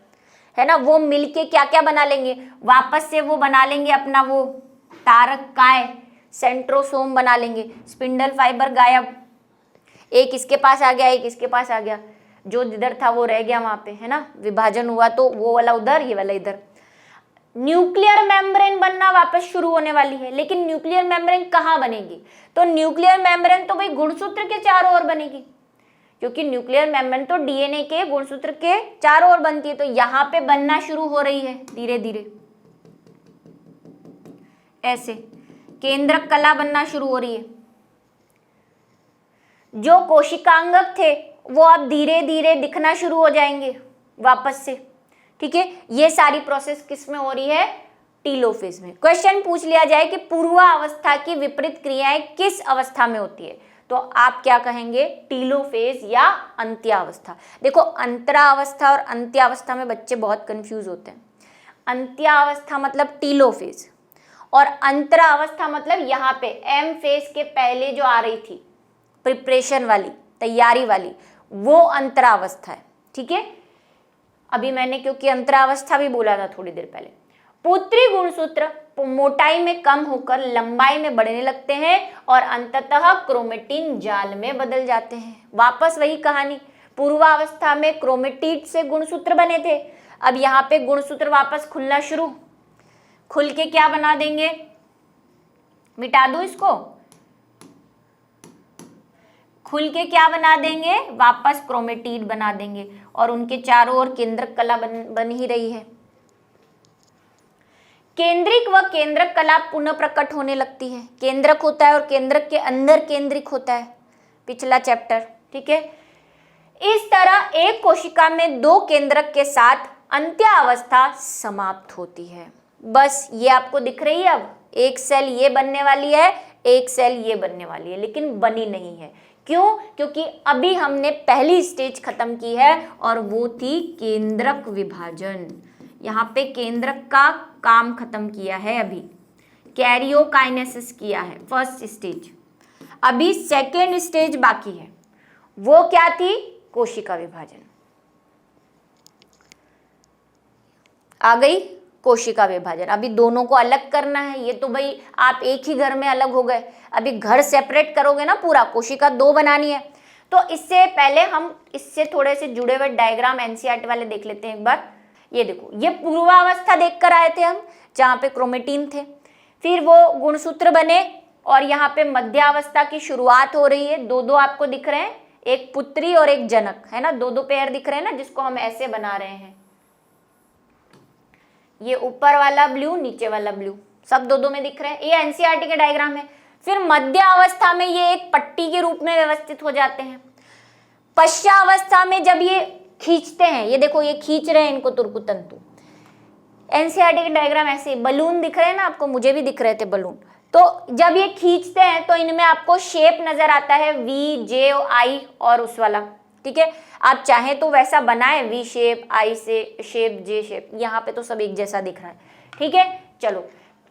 है ना, वो मिलके क्या क्या बना लेंगे, वापस से वो बना लेंगे अपना वो तारक काय, सेंट्रोसोम बना लेंगे। स्पिंडल फाइबर गायब, एक इसके पास आ गया, एक इसके पास आ गया, जो इधर था वो रह गया वहां पे, है ना, विभाजन हुआ तो वो वाला उधर, ये वाला इधर। न्यूक्लियर मेम्ब्रेन बनना वापस शुरू होने वाली है, लेकिन न्यूक्लियर मेम्ब्रेन कहाँ बनेगी, तो न्यूक्लियर मेम्ब्रेन तो भाई गुणसूत्र के चारों ओर बनेगी, क्योंकि न्यूक्लियर मेम्ब्रेन तो डीएनए के गुणसूत्र के चारों ओर बनती है, तो यहाँ पे बनना शुरू हो रही है धीरे धीरे, ऐसे केंद्रक कला बनना शुरू हो रही है। जो कोशिकांगक थे वो अब धीरे धीरे दिखना शुरू हो जाएंगे वापस से, ठीक है। ये सारी प्रोसेस किस में हो रही है, टीलोफेज में। क्वेश्चन पूछ लिया जाए कि पूर्वावस्था की विपरीत क्रियाएं किस अवस्था में होती है, तो आप क्या कहेंगे, टीलोफेज या अंत्यावस्था। देखो, अंतरावस्था और अंत्यावस्था में बच्चे बहुत कंफ्यूज होते हैं। अंत्यावस्था मतलब टीलोफेज, और अंतरावस्था मतलब यहाँ पे एम फेज के पहले जो आ रही थी प्रिपरेशन वाली, तैयारी वाली, वो अंतरावस्था है, ठीक है। अभी मैंने क्योंकि अंतरावस्था भी बोला था थोड़ी देर पहले। पुत्री गुणसूत्र मोटाई में कम होकर लंबाई में बढ़ने लगते हैं और अंततः क्रोमेटिन जाल में बदल जाते हैं। वापस वही कहानी, पूर्वावस्था में क्रोमेटिड से गुणसूत्र बने थे, अब यहाँ पे गुणसूत्र वापस खुलना शुरू, खुल के क्या बना देंगे, मिटा दो इसको, खुल के क्या बना देंगे, वापस क्रोमेटिड बना देंगे, और उनके चारों ओर केंद्रक कला बन ही रही है। केंद्रिक व केंद्रक कला पुनः प्रकट होने लगती है। केंद्रक होता है और केंद्रक के अंदर केंद्रिक होता है, पिछला चैप्टर, ठीक है। इस तरह एक कोशिका में दो केंद्रक के साथ अंत्यावस्था समाप्त होती है। बस ये आपको दिख रही है, अब एक सेल ये बनने वाली है, एक सेल ये बनने वाली है, लेकिन बनी नहीं है। क्यों? क्योंकि अभी हमने पहली स्टेज खत्म की है और वो थी केंद्रक विभाजन। यहाँ पे केंद्रक का काम खत्म किया है, अभी कैरियोकाइनेसिस किया है फर्स्ट स्टेज। अभी सेकेंड स्टेज बाकी है, वो क्या थी? कोशिका विभाजन। आ गई कोशिका विभाजन। अभी दोनों को अलग करना है। ये तो भाई आप एक ही घर में अलग हो गए, अभी घर सेपरेट करोगे ना पूरा, कोशिका 2 बनानी है। तो इससे पहले हम इससे थोड़े से जुड़े हुए डायग्राम एनसीईआरटी वाले देख लेते हैं एक बार। ये देखो, ये पूर्वावस्था देख कर आए थे हम, जहाँ पे क्रोमेटिन थे, फिर वो गुणसूत्र बने और यहाँ पे मध्यावस्था की शुरुआत हो रही है। 2-2 आपको दिख रहे हैं, एक पुत्री और एक जनक, है ना, 2-2 पेयर दिख रहे हैं ना, जिसको हम ऐसे बना रहे हैं। ये ऊपर वाला ब्लू, नीचे वाला ब्लू, सब 2-2 में दिख रहे हैं। ये एनसीईआरटी के डायग्राम है। फिर मध्य अवस्था में ये एक पट्टी के रूप में व्यवस्थित हो जाते हैं। पश्चावस्था में जब ये खींचते हैं, ये देखो ये खींच रहे हैं इनको तुर्कु तंतु। एनसीईआरटी के डायग्राम ऐसे, बलून दिख रहे हैं ना आपको, मुझे भी दिख रहे थे बलून। तो जब ये खींचते हैं तो इनमें आपको शेप नजर आता है, वी, जे, आई और उस वाला, ठीक है। आप चाहें तो वैसा बनाए, वी शेप, आई से शेप, जे शेप, यहाँ पे तो सब एक जैसा दिख रहा है, ठीक है। चलो,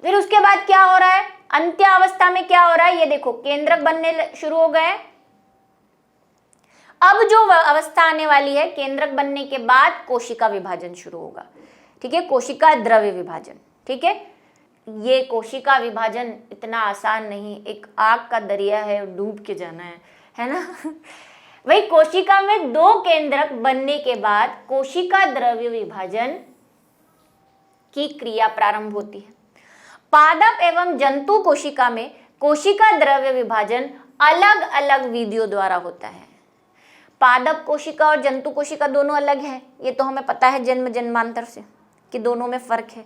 फिर उसके बाद क्या हो रहा है? अंत्य अवस्था में क्या हो रहा है? ये देखो केंद्रक बनने शुरू हो गए। अब जो अवस्था आने वाली है, केंद्रक बनने के बाद कोशिका विभाजन शुरू होगा, ठीक है, कोशिका द्रव्य विभाजन, ठीक है। ये कोशिका विभाजन इतना आसान नहीं, एक आग का दरिया है, डूब के जाना है ना। वही कोशिका में 2 केंद्रक बनने के बाद कोशिका द्रव्य विभाजन की क्रिया प्रारंभ होती है। पादप एवं जंतु कोशिका में कोशिका द्रव्य विभाजन अलग अलग विधियों द्वारा होता है। पादप कोशिका और जंतु कोशिका दोनों अलग है, ये तो हमें पता है जन्म जन्मांतर से कि दोनों में फर्क है।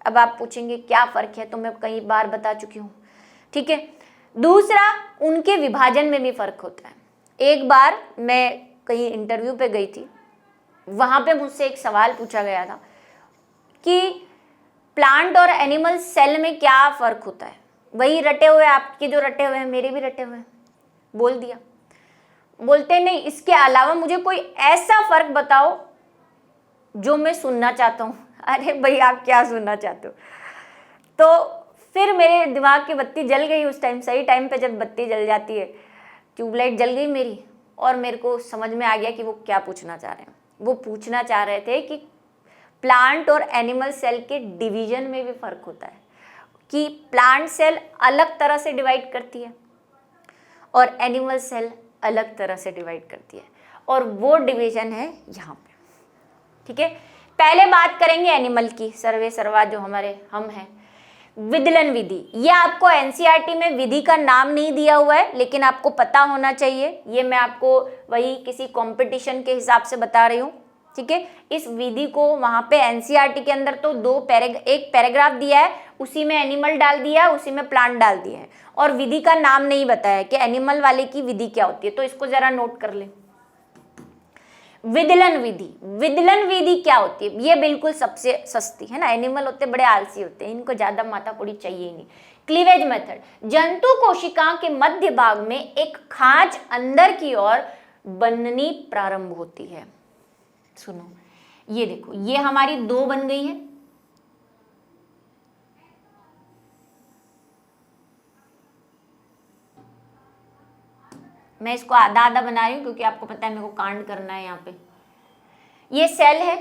अब आप पूछेंगे क्या फर्क है, तो मैं कई बार बता चुकी हूँ, ठीक है। दूसरा, उनके विभाजन में भी फर्क होता है। एक बार मैं कहीं इंटरव्यू पे गई थी, वहाँ पे मुझसे एक सवाल पूछा गया था कि प्लांट और एनिमल सेल में क्या फ़र्क होता है। वही रटे हुए, आपके जो रटे हुए हैं मेरे भी रटे हुए हैं, बोल दिया। बोलते नहीं, इसके अलावा मुझे कोई ऐसा फ़र्क बताओ जो मैं सुनना चाहता हूँ। अरे भाई आप क्या सुनना चाहते हो? तो फिर मेरे दिमाग की बत्ती जल गई उस टाइम, सही टाइम पे जब बत्ती जल जाती है, ट्यूबलाइट जल गई मेरी, और मेरे को समझ में आ गया कि वो क्या पूछना चाह रहे हैं। वो पूछना चाह रहे थे कि प्लांट और एनिमल सेल के डिवीजन में भी फर्क होता है, कि प्लांट सेल अलग तरह से डिवाइड करती है और एनिमल सेल अलग तरह से डिवाइड करती है, और वो डिवीजन है यहाँ पे, ठीक है। पहले बात करेंगे एनिमल की, सर्वे सर्वा जो हमारे हम हैं। विदलन विधि, ये आपको एनसीईआरटी में विधि का नाम नहीं दिया हुआ है, लेकिन आपको पता होना चाहिए। ये मैं आपको वही किसी कंपटीशन के हिसाब से बता रही हूँ, ठीक है। इस विधि को वहाँ पे एनसीईआरटी के अंदर तो एक पैराग्राफ दिया है, उसी में एनिमल डाल दिया है, उसी में प्लांट डाल दिया है, और विधि का नाम नहीं बताया कि एनिमल वाले की विधि क्या होती है। तो इसको जरा नोट कर ले। विदलन विधि, विदलन विधि क्या होती है? ये बिल्कुल सबसे सस्ती है ना, एनिमल होते बड़े आलसी होते हैं, इनको ज्यादा माथापड़ी चाहिए ही नहीं। क्लीवेज मेथड, जंतु कोशिका के मध्य भाग में एक खांच अंदर की ओर बननी प्रारंभ होती है। सुनो, ये देखो, ये हमारी 2 बन गई है, मैं इसको आधा आधा बना रही हूँ क्योंकि आपको पता है मेरे को कांड करना है। यहाँ पे ये सेल है,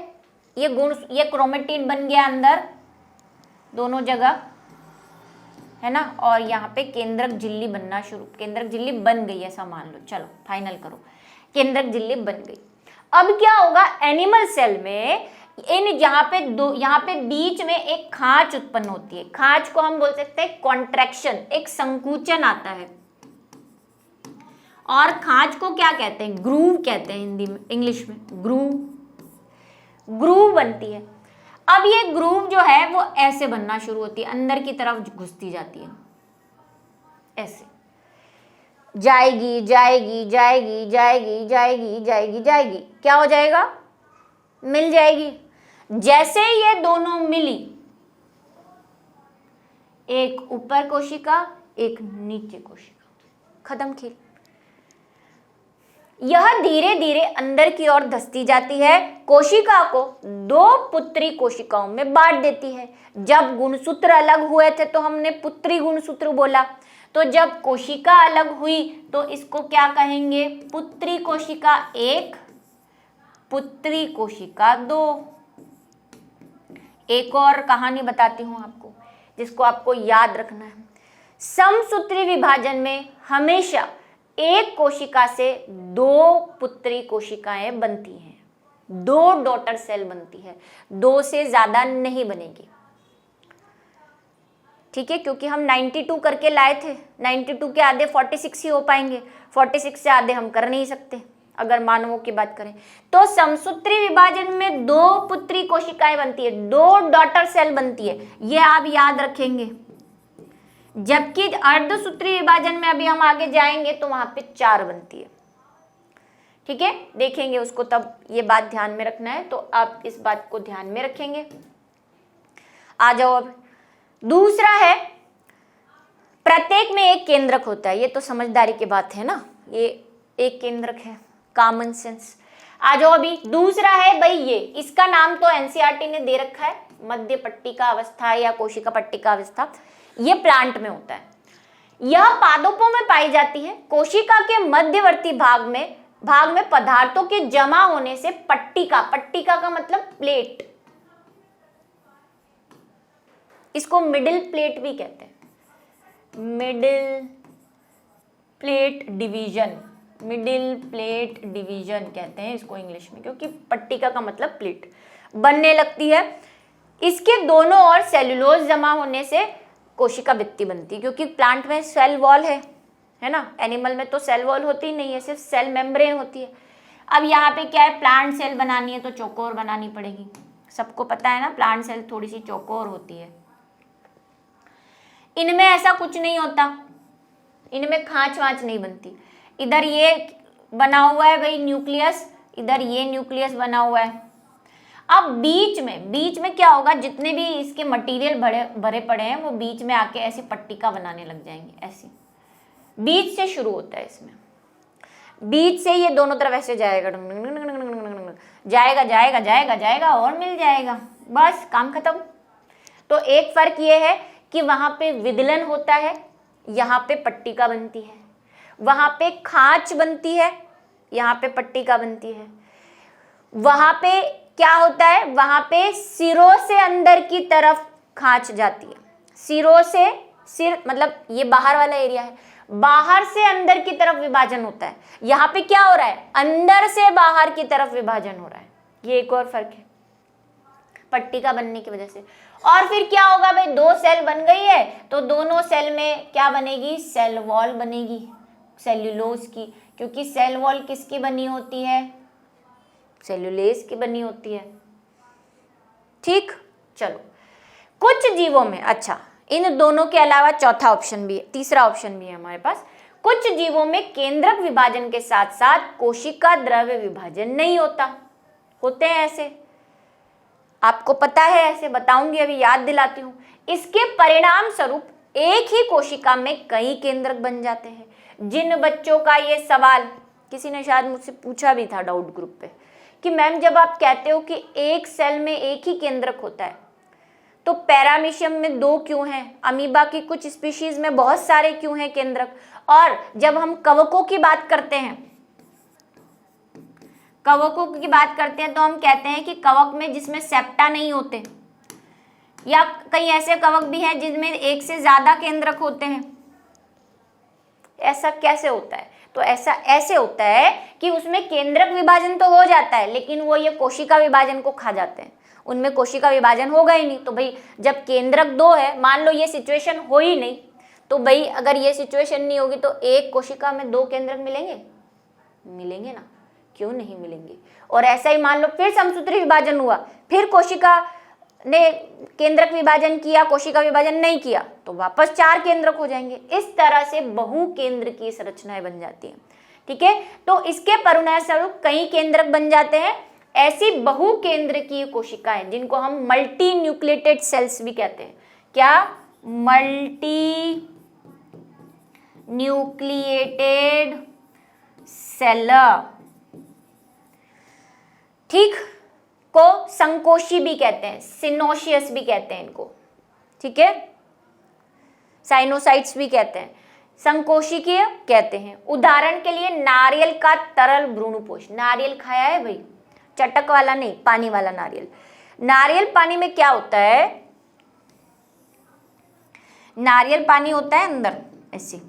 ये गुण, ये क्रोमेटिन बन गया अंदर दोनों जगह, है ना, और यहाँ पे केंद्रक झिल्ली बनना शुरू, केंद्रक झिल्ली बन गई ऐसा मान लो, चलो फाइनल करो, केंद्रक झिल्ली बन गई। अब क्या होगा एनिमल सेल में, इन यहाँ पे बीच में एक खांच उत्पन्न होती है। खांच को हम बोल सकते हैं कॉन्ट्रैक्शन, एक संकुचन आता है, और खांच को क्या कहते हैं? ग्रूव कहते हैं हिंदी में, इंग्लिश में ग्रूव, ग्रूव बनती है। अब ये ग्रूव जो है वो ऐसे बनना शुरू होती है, अंदर की तरफ घुसती जाती है, ऐसे जाएगी जाएगी जाएगी जाएगी जाएगी जाएगी जाएगी, क्या हो जाएगा? मिल जाएगी। जैसे ये दोनों मिली, एक ऊपर कोशिका एक नीचे कोशिका, खत्म खेल। यह धीरे धीरे अंदर की ओर धंसती जाती है, कोशिका को दो पुत्री कोशिकाओं में बांट देती है। जब गुणसूत्र अलग हुए थे तो हमने पुत्री गुणसूत्र बोला, तो जब कोशिका अलग हुई तो इसको क्या कहेंगे? पुत्री कोशिका 1, पुत्री कोशिका 2। एक और कहानी बताती हूं आपको जिसको आपको याद रखना है। समसूत्री विभाजन में हमेशा एक कोशिका से दो पुत्री कोशिकाएं बनती हैं, दो डॉटर सेल बनती है, दो से ज्यादा नहीं बनेगी। ठीक है, क्योंकि हम 92 करके लाए थे, 92 के आधे 46 ही हो पाएंगे, 46 से आधे हम कर नहीं सकते अगर मानवों की बात करें। तो समसूत्री विभाजन में दो पुत्री कोशिकाएं बनती है, दो डॉटर सेल बनती है, ये आप याद रखेंगे। जबकि अर्धसूत्री विभाजन में अभी हम आगे जाएंगे तो वहां पे 4 बनती है। ठीक है, देखेंगे उसको, तब ये बात ध्यान में रखना है, तो आप इस बात को ध्यान में रखेंगे। आ जाओ, अब दूसरा है प्रत्येक में एक केंद्रक होता है। ये तो समझदारी की बात है ना, ये एक केंद्रक है, कॉमन सेंस। आ जाओ, अभी दूसरा है भाई, ये इसका नाम तो एनसीईआरटी ने दे रखा है, मध्य पट्टिका अवस्था या कोशिका पट्टिका अवस्था। ये प्लांट में होता है, यह पादपों में पाई जाती है। कोशिका के मध्यवर्ती भाग में पदार्थों के जमा होने से पट्टिका का मतलब प्लेट, इसको मिडिल प्लेट भी कहते हैं, मिडिल प्लेट डिवीजन कहते हैं इसको इंग्लिश में, क्योंकि पट्टिका का मतलब प्लेट बनने लगती है। इसके दोनों ओर सेल्यूलोज जमा होने से कोशिका भित्ति बनती है, क्योंकि प्लांट में सेल वॉल है ना, एनिमल में तो सेल वॉल होती ही नहीं है, सिर्फ सेल मेम्ब्रेन होती है। अब यहाँ पे क्या है, प्लांट सेल बनानी है तो चौकोर बनानी पड़ेगी, सबको पता है ना, प्लांट सेल थोड़ी सी चौकोर होती है। इनमें ऐसा कुछ नहीं होता, इनमें खांच वाँच नहीं बनती। इधर ये बना हुआ है भाई न्यूक्लियस, इधर ये न्यूक्लियस बना हुआ है। अब बीच में क्या होगा, जितने भी इसके मटेरियल भरे पड़े हैं वो बीच में आके ऐसी पट्टिका बनाने लग जाएंगे, ऐसी बीच से शुरू होता है इसमें, बीच से ये दोनों तरफ ऐसे जाएगा, जाएगा और मिल जाएगा, बस काम खत्म। तो एक फर्क ये है कि वहां पे विदलन होता है, यहाँ पे पट्टिका बनती है, वहां पे खांच बनती है, यहाँ पे पट्टिका बनती है। वहां पे क्या होता है, वहां पे सिरों से अंदर की तरफ खांच जाती है, सिरों से, सिर मतलब ये बाहर वाला एरिया है, बाहर से अंदर की तरफ विभाजन होता है। यहाँ पे क्या हो रहा है, अंदर से बाहर की तरफ विभाजन हो रहा है। ये एक और फर्क है पट्टिका बनने की वजह से। और फिर क्या होगा भाई, दो सेल बन गई है तो दोनों सेल में क्या बनेगी, सेल वॉल बनेगी सेल्यूलोज की, क्योंकि सेल वॉल किसकी बनी होती है, सेल्यूलेज की बनी होती है। ठीक, चलो कुछ जीवों में, अच्छा इन दोनों के अलावा चौथा ऑप्शन भी है, तीसरा ऑप्शन भी है हमारे पास। कुछ जीवों में केंद्रक विभाजन के साथ साथ कोशिका द्रव्य विभाजन नहीं होता, होते हैं ऐसे, आपको पता है, ऐसे बताऊंगी, अभी याद दिलाती हूं। इसके परिणाम स्वरूप एक ही कोशिका में कई केंद्रक बन जाते हैं। जिन बच्चों का ये सवाल, किसी ने शायद मुझसे पूछा भी था डाउट ग्रुप पे कि मैम जब आप कहते हो कि एक सेल में एक ही केंद्रक होता है तो पैरामीशियम में 2 क्यों हैं, अमीबा की कुछ स्पीशीज में बहुत सारे क्यों हैं केंद्रक, और जब हम कवकों की बात करते हैं, कवकों की बात करते हैं तो हम कहते हैं कि कवक में जिसमें सेप्टा नहीं होते, या कई ऐसे कवक भी हैं जिनमें एक से ज्यादा केंद्रक होते हैं। ऐसा कैसे होता है, तो ऐसा ऐसे होता है कि उसमें केंद्रक विभाजन तो हो जाता है लेकिन वो ये कोशिका विभाजन को खा जाते हैं, उनमें कोशिका विभाजन होगा ही नहीं। तो भाई जब केंद्रक 2 है, मान लो ये सिचुएशन हो ही नहीं, तो भाई अगर ये सिचुएशन नहीं होगी तो एक कोशिका में 2 केंद्रक मिलेंगे ना, क्यों नहीं मिलेंगे। और ऐसा ही मान लो फिर समसूत्री विभाजन हुआ, फिर कोशिका ने केंद्रक विभाजन किया, कोशिका विभाजन नहीं किया, तो वापस 4 केंद्रक हो जाएंगे। इस तरह से बहु केंद्र की संरचनाएं बन जाती हैं। ठीक है, तो इसके परिणामस्वरूप कई केंद्रक बन जाते हैं। ऐसी बहु केंद्र की कोशिकाएं जिनको हम मल्टी न्यूक्लिएटेड सेल्स भी कहते हैं। क्या, मल्टी न्यूक्लिएटेड सेल, ठीक, को संकोशी भी कहते हैं, सिनोशियस भी कहते हैं इनको, ठीक है, साइनोसाइट्स भी कहते हैं, संकोशिकीय कहते हैं। उदाहरण के लिए नारियल का तरल भ्रूणपोष, नारियल खाया है भाई, चटक वाला नहीं, पानी वाला नारियल। नारियल पानी में क्या होता है, नारियल पानी होता है अंदर ऐसे,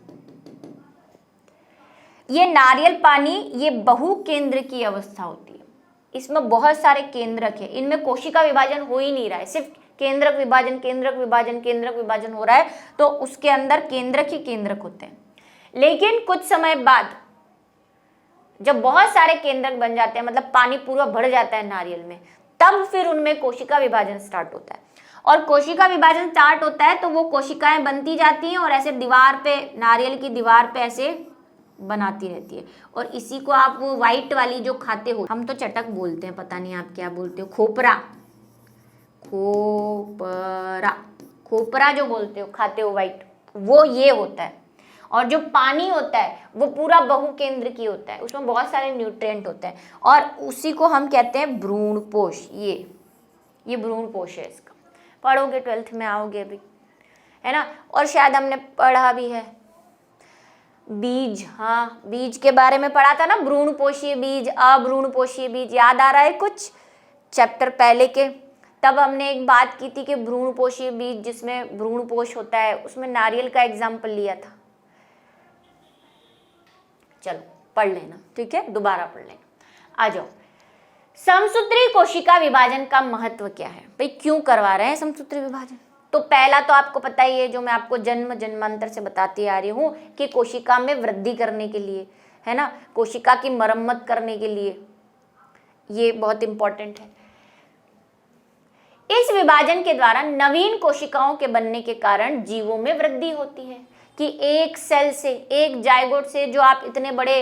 ये नारियल पानी ये बहुकेंद्र की अवस्था होती है, इसमें बहुत सारे केंद्रक है, इनमें कोशिका विभाजन हो ही नहीं रहा है, सिर्फ केंद्रक विभाजन केंद्रक विभाजन केंद्रक विभाजन हो रहा है, तो उसके अंदर केंद्रक ही केंद्रक होते हैं। लेकिन कुछ समय बाद जब बहुत सारे केंद्रक बन जाते हैं, मतलब पानी पूरा भर जाता है नारियल में, तब फिर उनमें कोशिका विभाजन स्टार्ट होता है। और कोशिका विभाजन स्टार्ट होता है तो वो कोशिकाएं बनती जाती हैं और ऐसे दीवार पे, नारियल की दीवार पे ऐसे बनाती रहती है। और इसी को आप वो व्हाइट वाली जो खाते हो, हम तो चटक बोलते हैं, पता नहीं आप क्या बोलते हो, खोपरा, खोपरा, खोपरा जो बोलते हो, खाते हो व्हाइट, वो ये होता है। और जो पानी होता है वो पूरा बहुकेंद्र की होता है, उसमें बहुत सारे न्यूट्रिएंट होते हैं, और उसी को हम कहते हैं भ्रूणपोष। ये भ्रूणपोष है, इसका पढ़ोगे 12th में, आओगे अभी, है ना। और शायद हमने पढ़ा भी है बीज, हाँ बीज के बारे में पढ़ा था ना, भ्रूणपोषीय बीज, अभ्रूणपोषीय बीज, याद आ रहा है कुछ चैप्टर पहले के। तब हमने एक बात की थी कि भ्रूणपोषीय बीज जिसमें भ्रूणपोष होता है, उसमें नारियल का एग्जाम्पल लिया था। चलो पढ़ लेना, ठीक है, दोबारा पढ़ लेना। आ जाओ, समसूत्री कोशिका विभाजन का महत्व क्या है भाई, क्यों करवा रहे हैं समसूत्री विभाजन। तो पहला तो आपको पता ही है, जो मैं आपको जन्मांतर से बताती आ रही हूँ, कि कोशिका में वृद्धि करने के लिए, है ना, कोशिका की मरम्मत करने के लिए, ये बहुत इंपॉर्टेंट है। इस विभाजन के द्वारा नवीन कोशिकाओं के बनने के कारण जीवों में वृद्धि होती है, कि एक सेल से, एक जायगोट से जो आप इतने बड़े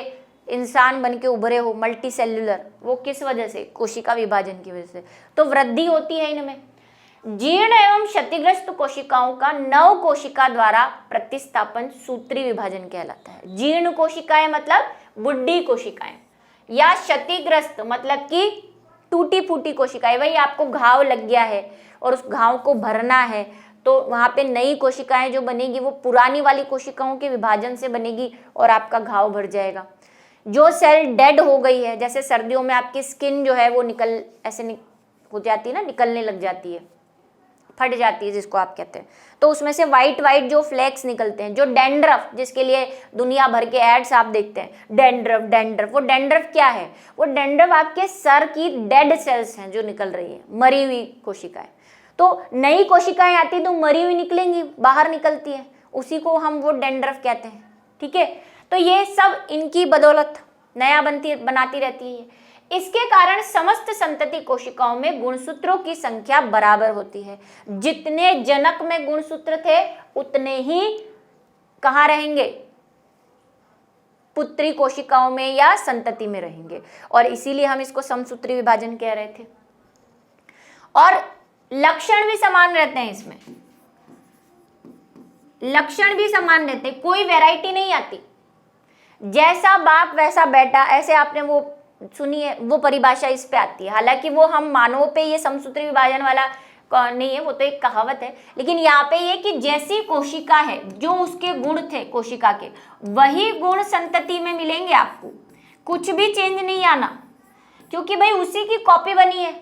इंसान बन के उभरे हो, मल्टी सेल्युलर, वो किस वजह से, कोशिका विभाजन की वजह से। तो वृद्धि होती है इनमें। जीर्ण एवं क्षतिग्रस्त कोशिकाओं का नव कोशिका द्वारा प्रतिस्थापन सूत्री विभाजन कहलाता है। जीर्ण कोशिकाएं मतलब बुढ़ी कोशिकाएं, या क्षतिग्रस्त मतलब कि टूटी फूटी कोशिकाएं, वही आपको घाव लग गया है और उस घाव को भरना है, तो वहां पे नई कोशिकाएं जो बनेगी वो पुरानी वाली कोशिकाओं के विभाजन से बनेगी और आपका घाव भर जाएगा। जो सेल डेड हो गई है, जैसे सर्दियों में आपकी स्किन जो है वो हो जाती है ना, निकलने लग जाती है, फट जाती है जिसको आप कहते हैं, तो उसमें से वाइट वाइट जो फ्लेक्स निकलते हैं, जो डेंड्रफ, जिसके लिए दुनिया भर के एड्स आप देखते हैं, डेंड्रफ डेंड्रफ, वो डेंड्रफ क्या है, वो डेंड्रफ आपके सर की डेड सेल्स हैं जो निकल रही है, मरी हुई कोशिकाएं। तो नई कोशिकाएं आती तो मरी हुई निकलेंगी, बाहर निकलती है, उसी को हम वो डेंड्रफ कहते हैं, ठीक है। तो ये सब इनकी बदौलत नया बनाती रहती है। इसके कारण समस्त संतति कोशिकाओं में गुणसूत्रों की संख्या बराबर होती है। जितने जनक में गुणसूत्र थे उतने ही कहाँ रहेंगे, पुत्री कोशिकाओं में या संतति में रहेंगे, और इसीलिए हम इसको समसूत्री विभाजन कह रहे थे। और लक्षण भी समान रहते हैं, इसमें लक्षण भी समान रहते हैं, कोई वैरायटी नहीं आती। जैसा बाप वैसा बेटा, ऐसे आपने वो सुनी है, वो परिभाषा इस पे आती है। हालांकि वो हम मानवों पे ये समसूत्री विभाजन वाला नहीं है, वो तो एक कहावत है, लेकिन यहाँ पे ये कि जैसी कोशिका है, जो उसके गुण थे कोशिका के, वही गुण संतति में मिलेंगे आपको, कुछ भी चेंज नहीं आना, क्योंकि भाई उसी की कॉपी बनी है,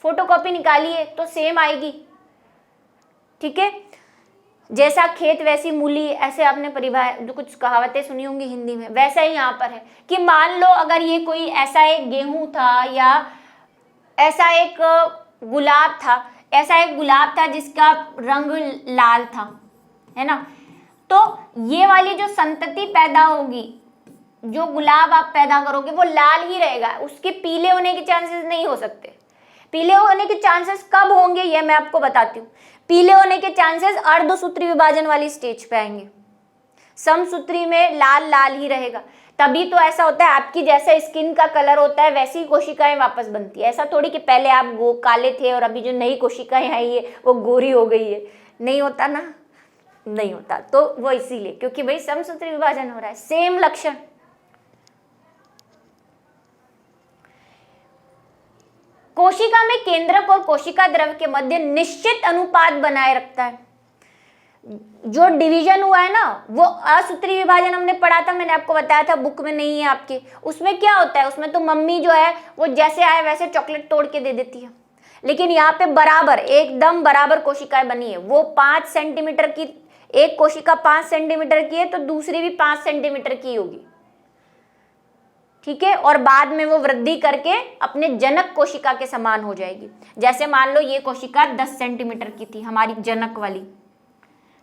फोटोकॉपी निकाली है तो सेम आएगी, ठीक है। जैसा खेत वैसी मूली, ऐसे आपने जो कुछ कहावतें सुनी होंगी हिंदी में, वैसा ही यहाँ पर है कि मान लो अगर ये कोई ऐसा एक गेहूं था, या ऐसा एक गुलाब था जिसका रंग लाल था, है ना, तो ये वाली जो संतति पैदा होगी, जो गुलाब आप पैदा करोगे वो लाल ही रहेगा, उसके पीले होने के चांसेस नहीं हो सकते। पीले होने के चांसेस कब होंगे ये मैं आपको बताती हूँ। पीले होने के चांसेस अर्धसूत्री विभाजन वाली स्टेज पे आएंगे, समसूत्री में लाल लाल ही रहेगा। तभी तो ऐसा होता है, आपकी जैसा स्किन का कलर होता है वैसी कोशिकाएं वापस बनती है। ऐसा थोड़ी कि पहले आप काले थे और अभी जो नई कोशिकाएं आई है वो गोरी हो गई है, नहीं होता ना, नहीं होता। तो वो इसीलिए, क्योंकि भाई समसूत्री विभाजन हो रहा है, सेम लक्षण, कोशिका में केंद्रक और कोशिका द्रव्य के मध्य निश्चित अनुपात बनाए रखता है। जो डिवीजन हुआ है ना, वो असूत्री विभाजन हमने पढ़ा था, मैंने आपको बताया था, बुक में नहीं है आपके। उसमें क्या होता है, उसमें तो मम्मी जो है वो जैसे आए वैसे चॉकलेट तोड़ के दे देती है, लेकिन यहाँ पे बराबर, एकदम बराबर कोशिकाएं बनी है। वो 5 सेंटीमीटर की, एक कोशिका 5 सेंटीमीटर की है तो दूसरी भी 5 सेंटीमीटर की होगी, ठीक है। और बाद में वो वृद्धि करके अपने जनक कोशिका के समान हो जाएगी। जैसे मान लो ये कोशिका 10 सेंटीमीटर की थी, हमारी जनक वाली,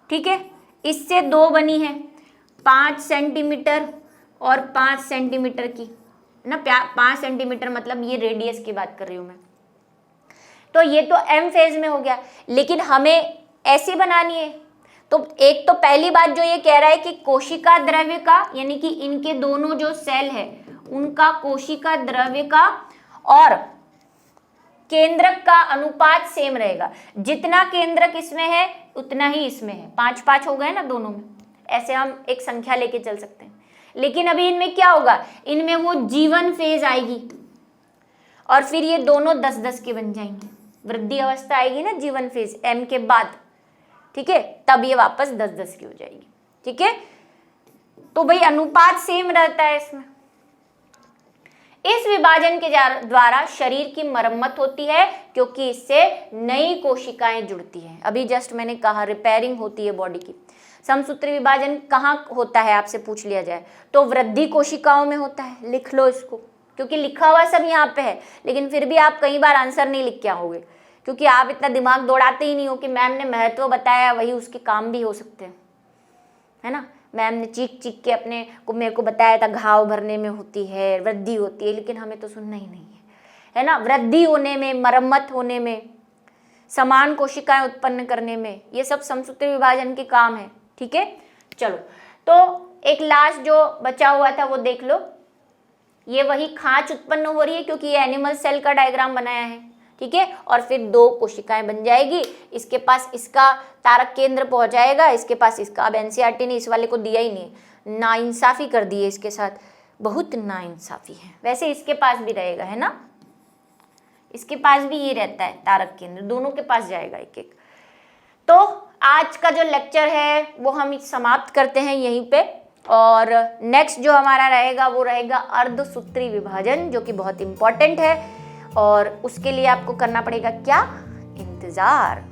ठीक है। इससे 2 बनी है, 5 सेंटीमीटर और 5 सेंटीमीटर की ना, 5 सेंटीमीटर मतलब ये रेडियस की बात कर रही हूं मैं। तो ये तो एम फेज में हो गया, लेकिन हमें ऐसी बनानी है। तो एक तो पहली बात जो ये कह रहा है कि कोशिका द्रव्य का, यानी कि इनके दोनों जो सेल है उनका कोशिका द्रव्य का और केंद्रक का अनुपात सेम रहेगा। जितना केंद्रक इसमें है उतना ही इसमें है, 5-5 हो गए ना दोनों में, ऐसे हम एक संख्या लेके चल सकते हैं। लेकिन अभी इनमें क्या होगा, इनमें वो जीवन फेज आएगी और फिर ये दोनों 10-10 के बन जाएंगे। वृद्धि अवस्था आएगी ना जीवन फेज एम के बाद, ठीक है, तब ये वापस 10-10 की हो जाएगी, ठीक है। तो भाई अनुपात सेम रहता है इसमें। इस विभाजन के द्वारा शरीर की मरम्मत होती है, क्योंकि इससे नई कोशिकाएं जुड़ती हैं। अभी जस्ट मैंने कहा रिपेयरिंग होती है बॉडी की। समसूत्री विभाजन कहाँ होता है आपसे पूछ लिया जाए तो वृद्धि कोशिकाओं में होता है। लिख लो इसको, क्योंकि लिखा हुआ सब यहाँ पे है, लेकिन फिर भी आप कई बार आंसर नहीं लिख के आओगे, क्योंकि आप इतना दिमाग दौड़ाते ही नहीं हो कि मैम ने महत्व बताया, वही उसके काम भी हो सकते हैं, है ना। मैम ने चीख चीख के अपने को मेरे को बताया था घाव भरने में होती है, वृद्धि होती है, लेकिन हमें तो सुनना ही नहीं है ना। वृद्धि होने में, मरम्मत होने में, समान कोशिकाएं उत्पन्न करने में, ये सब समसूत्री विभाजन के काम है, ठीक है। चलो, तो एक लास्ट जो बचा हुआ था वो देख लो। ये वही खांच उत्पन्न हो रही है, क्योंकि ये एनिमल सेल का डायग्राम बनाया है, ठीक है। और फिर 2 कोशिकाएं बन जाएगी, इसके पास इसका तारक केंद्र पहुंच जाएगा, इसके पास इसका। अब एनसीईआरटी ने इस वाले को दिया ही नहीं, नाइंसाफी कर दी है इसके साथ, बहुत नाइंसाफी है। वैसे इसके पास भी रहेगा, है ना, इसके पास भी ये रहता है तारक केंद्र, दोनों के पास जाएगा एक एक। तो आज का जो लेक्चर है वो हम समाप्त करते हैं यहीं पे, और नेक्स्ट जो हमारा रहेगा वो रहेगा अर्धसूत्री विभाजन, जो कि बहुत इंपॉर्टेंट है, और उसके लिए आपको करना पड़ेगा क्या, इंतजार।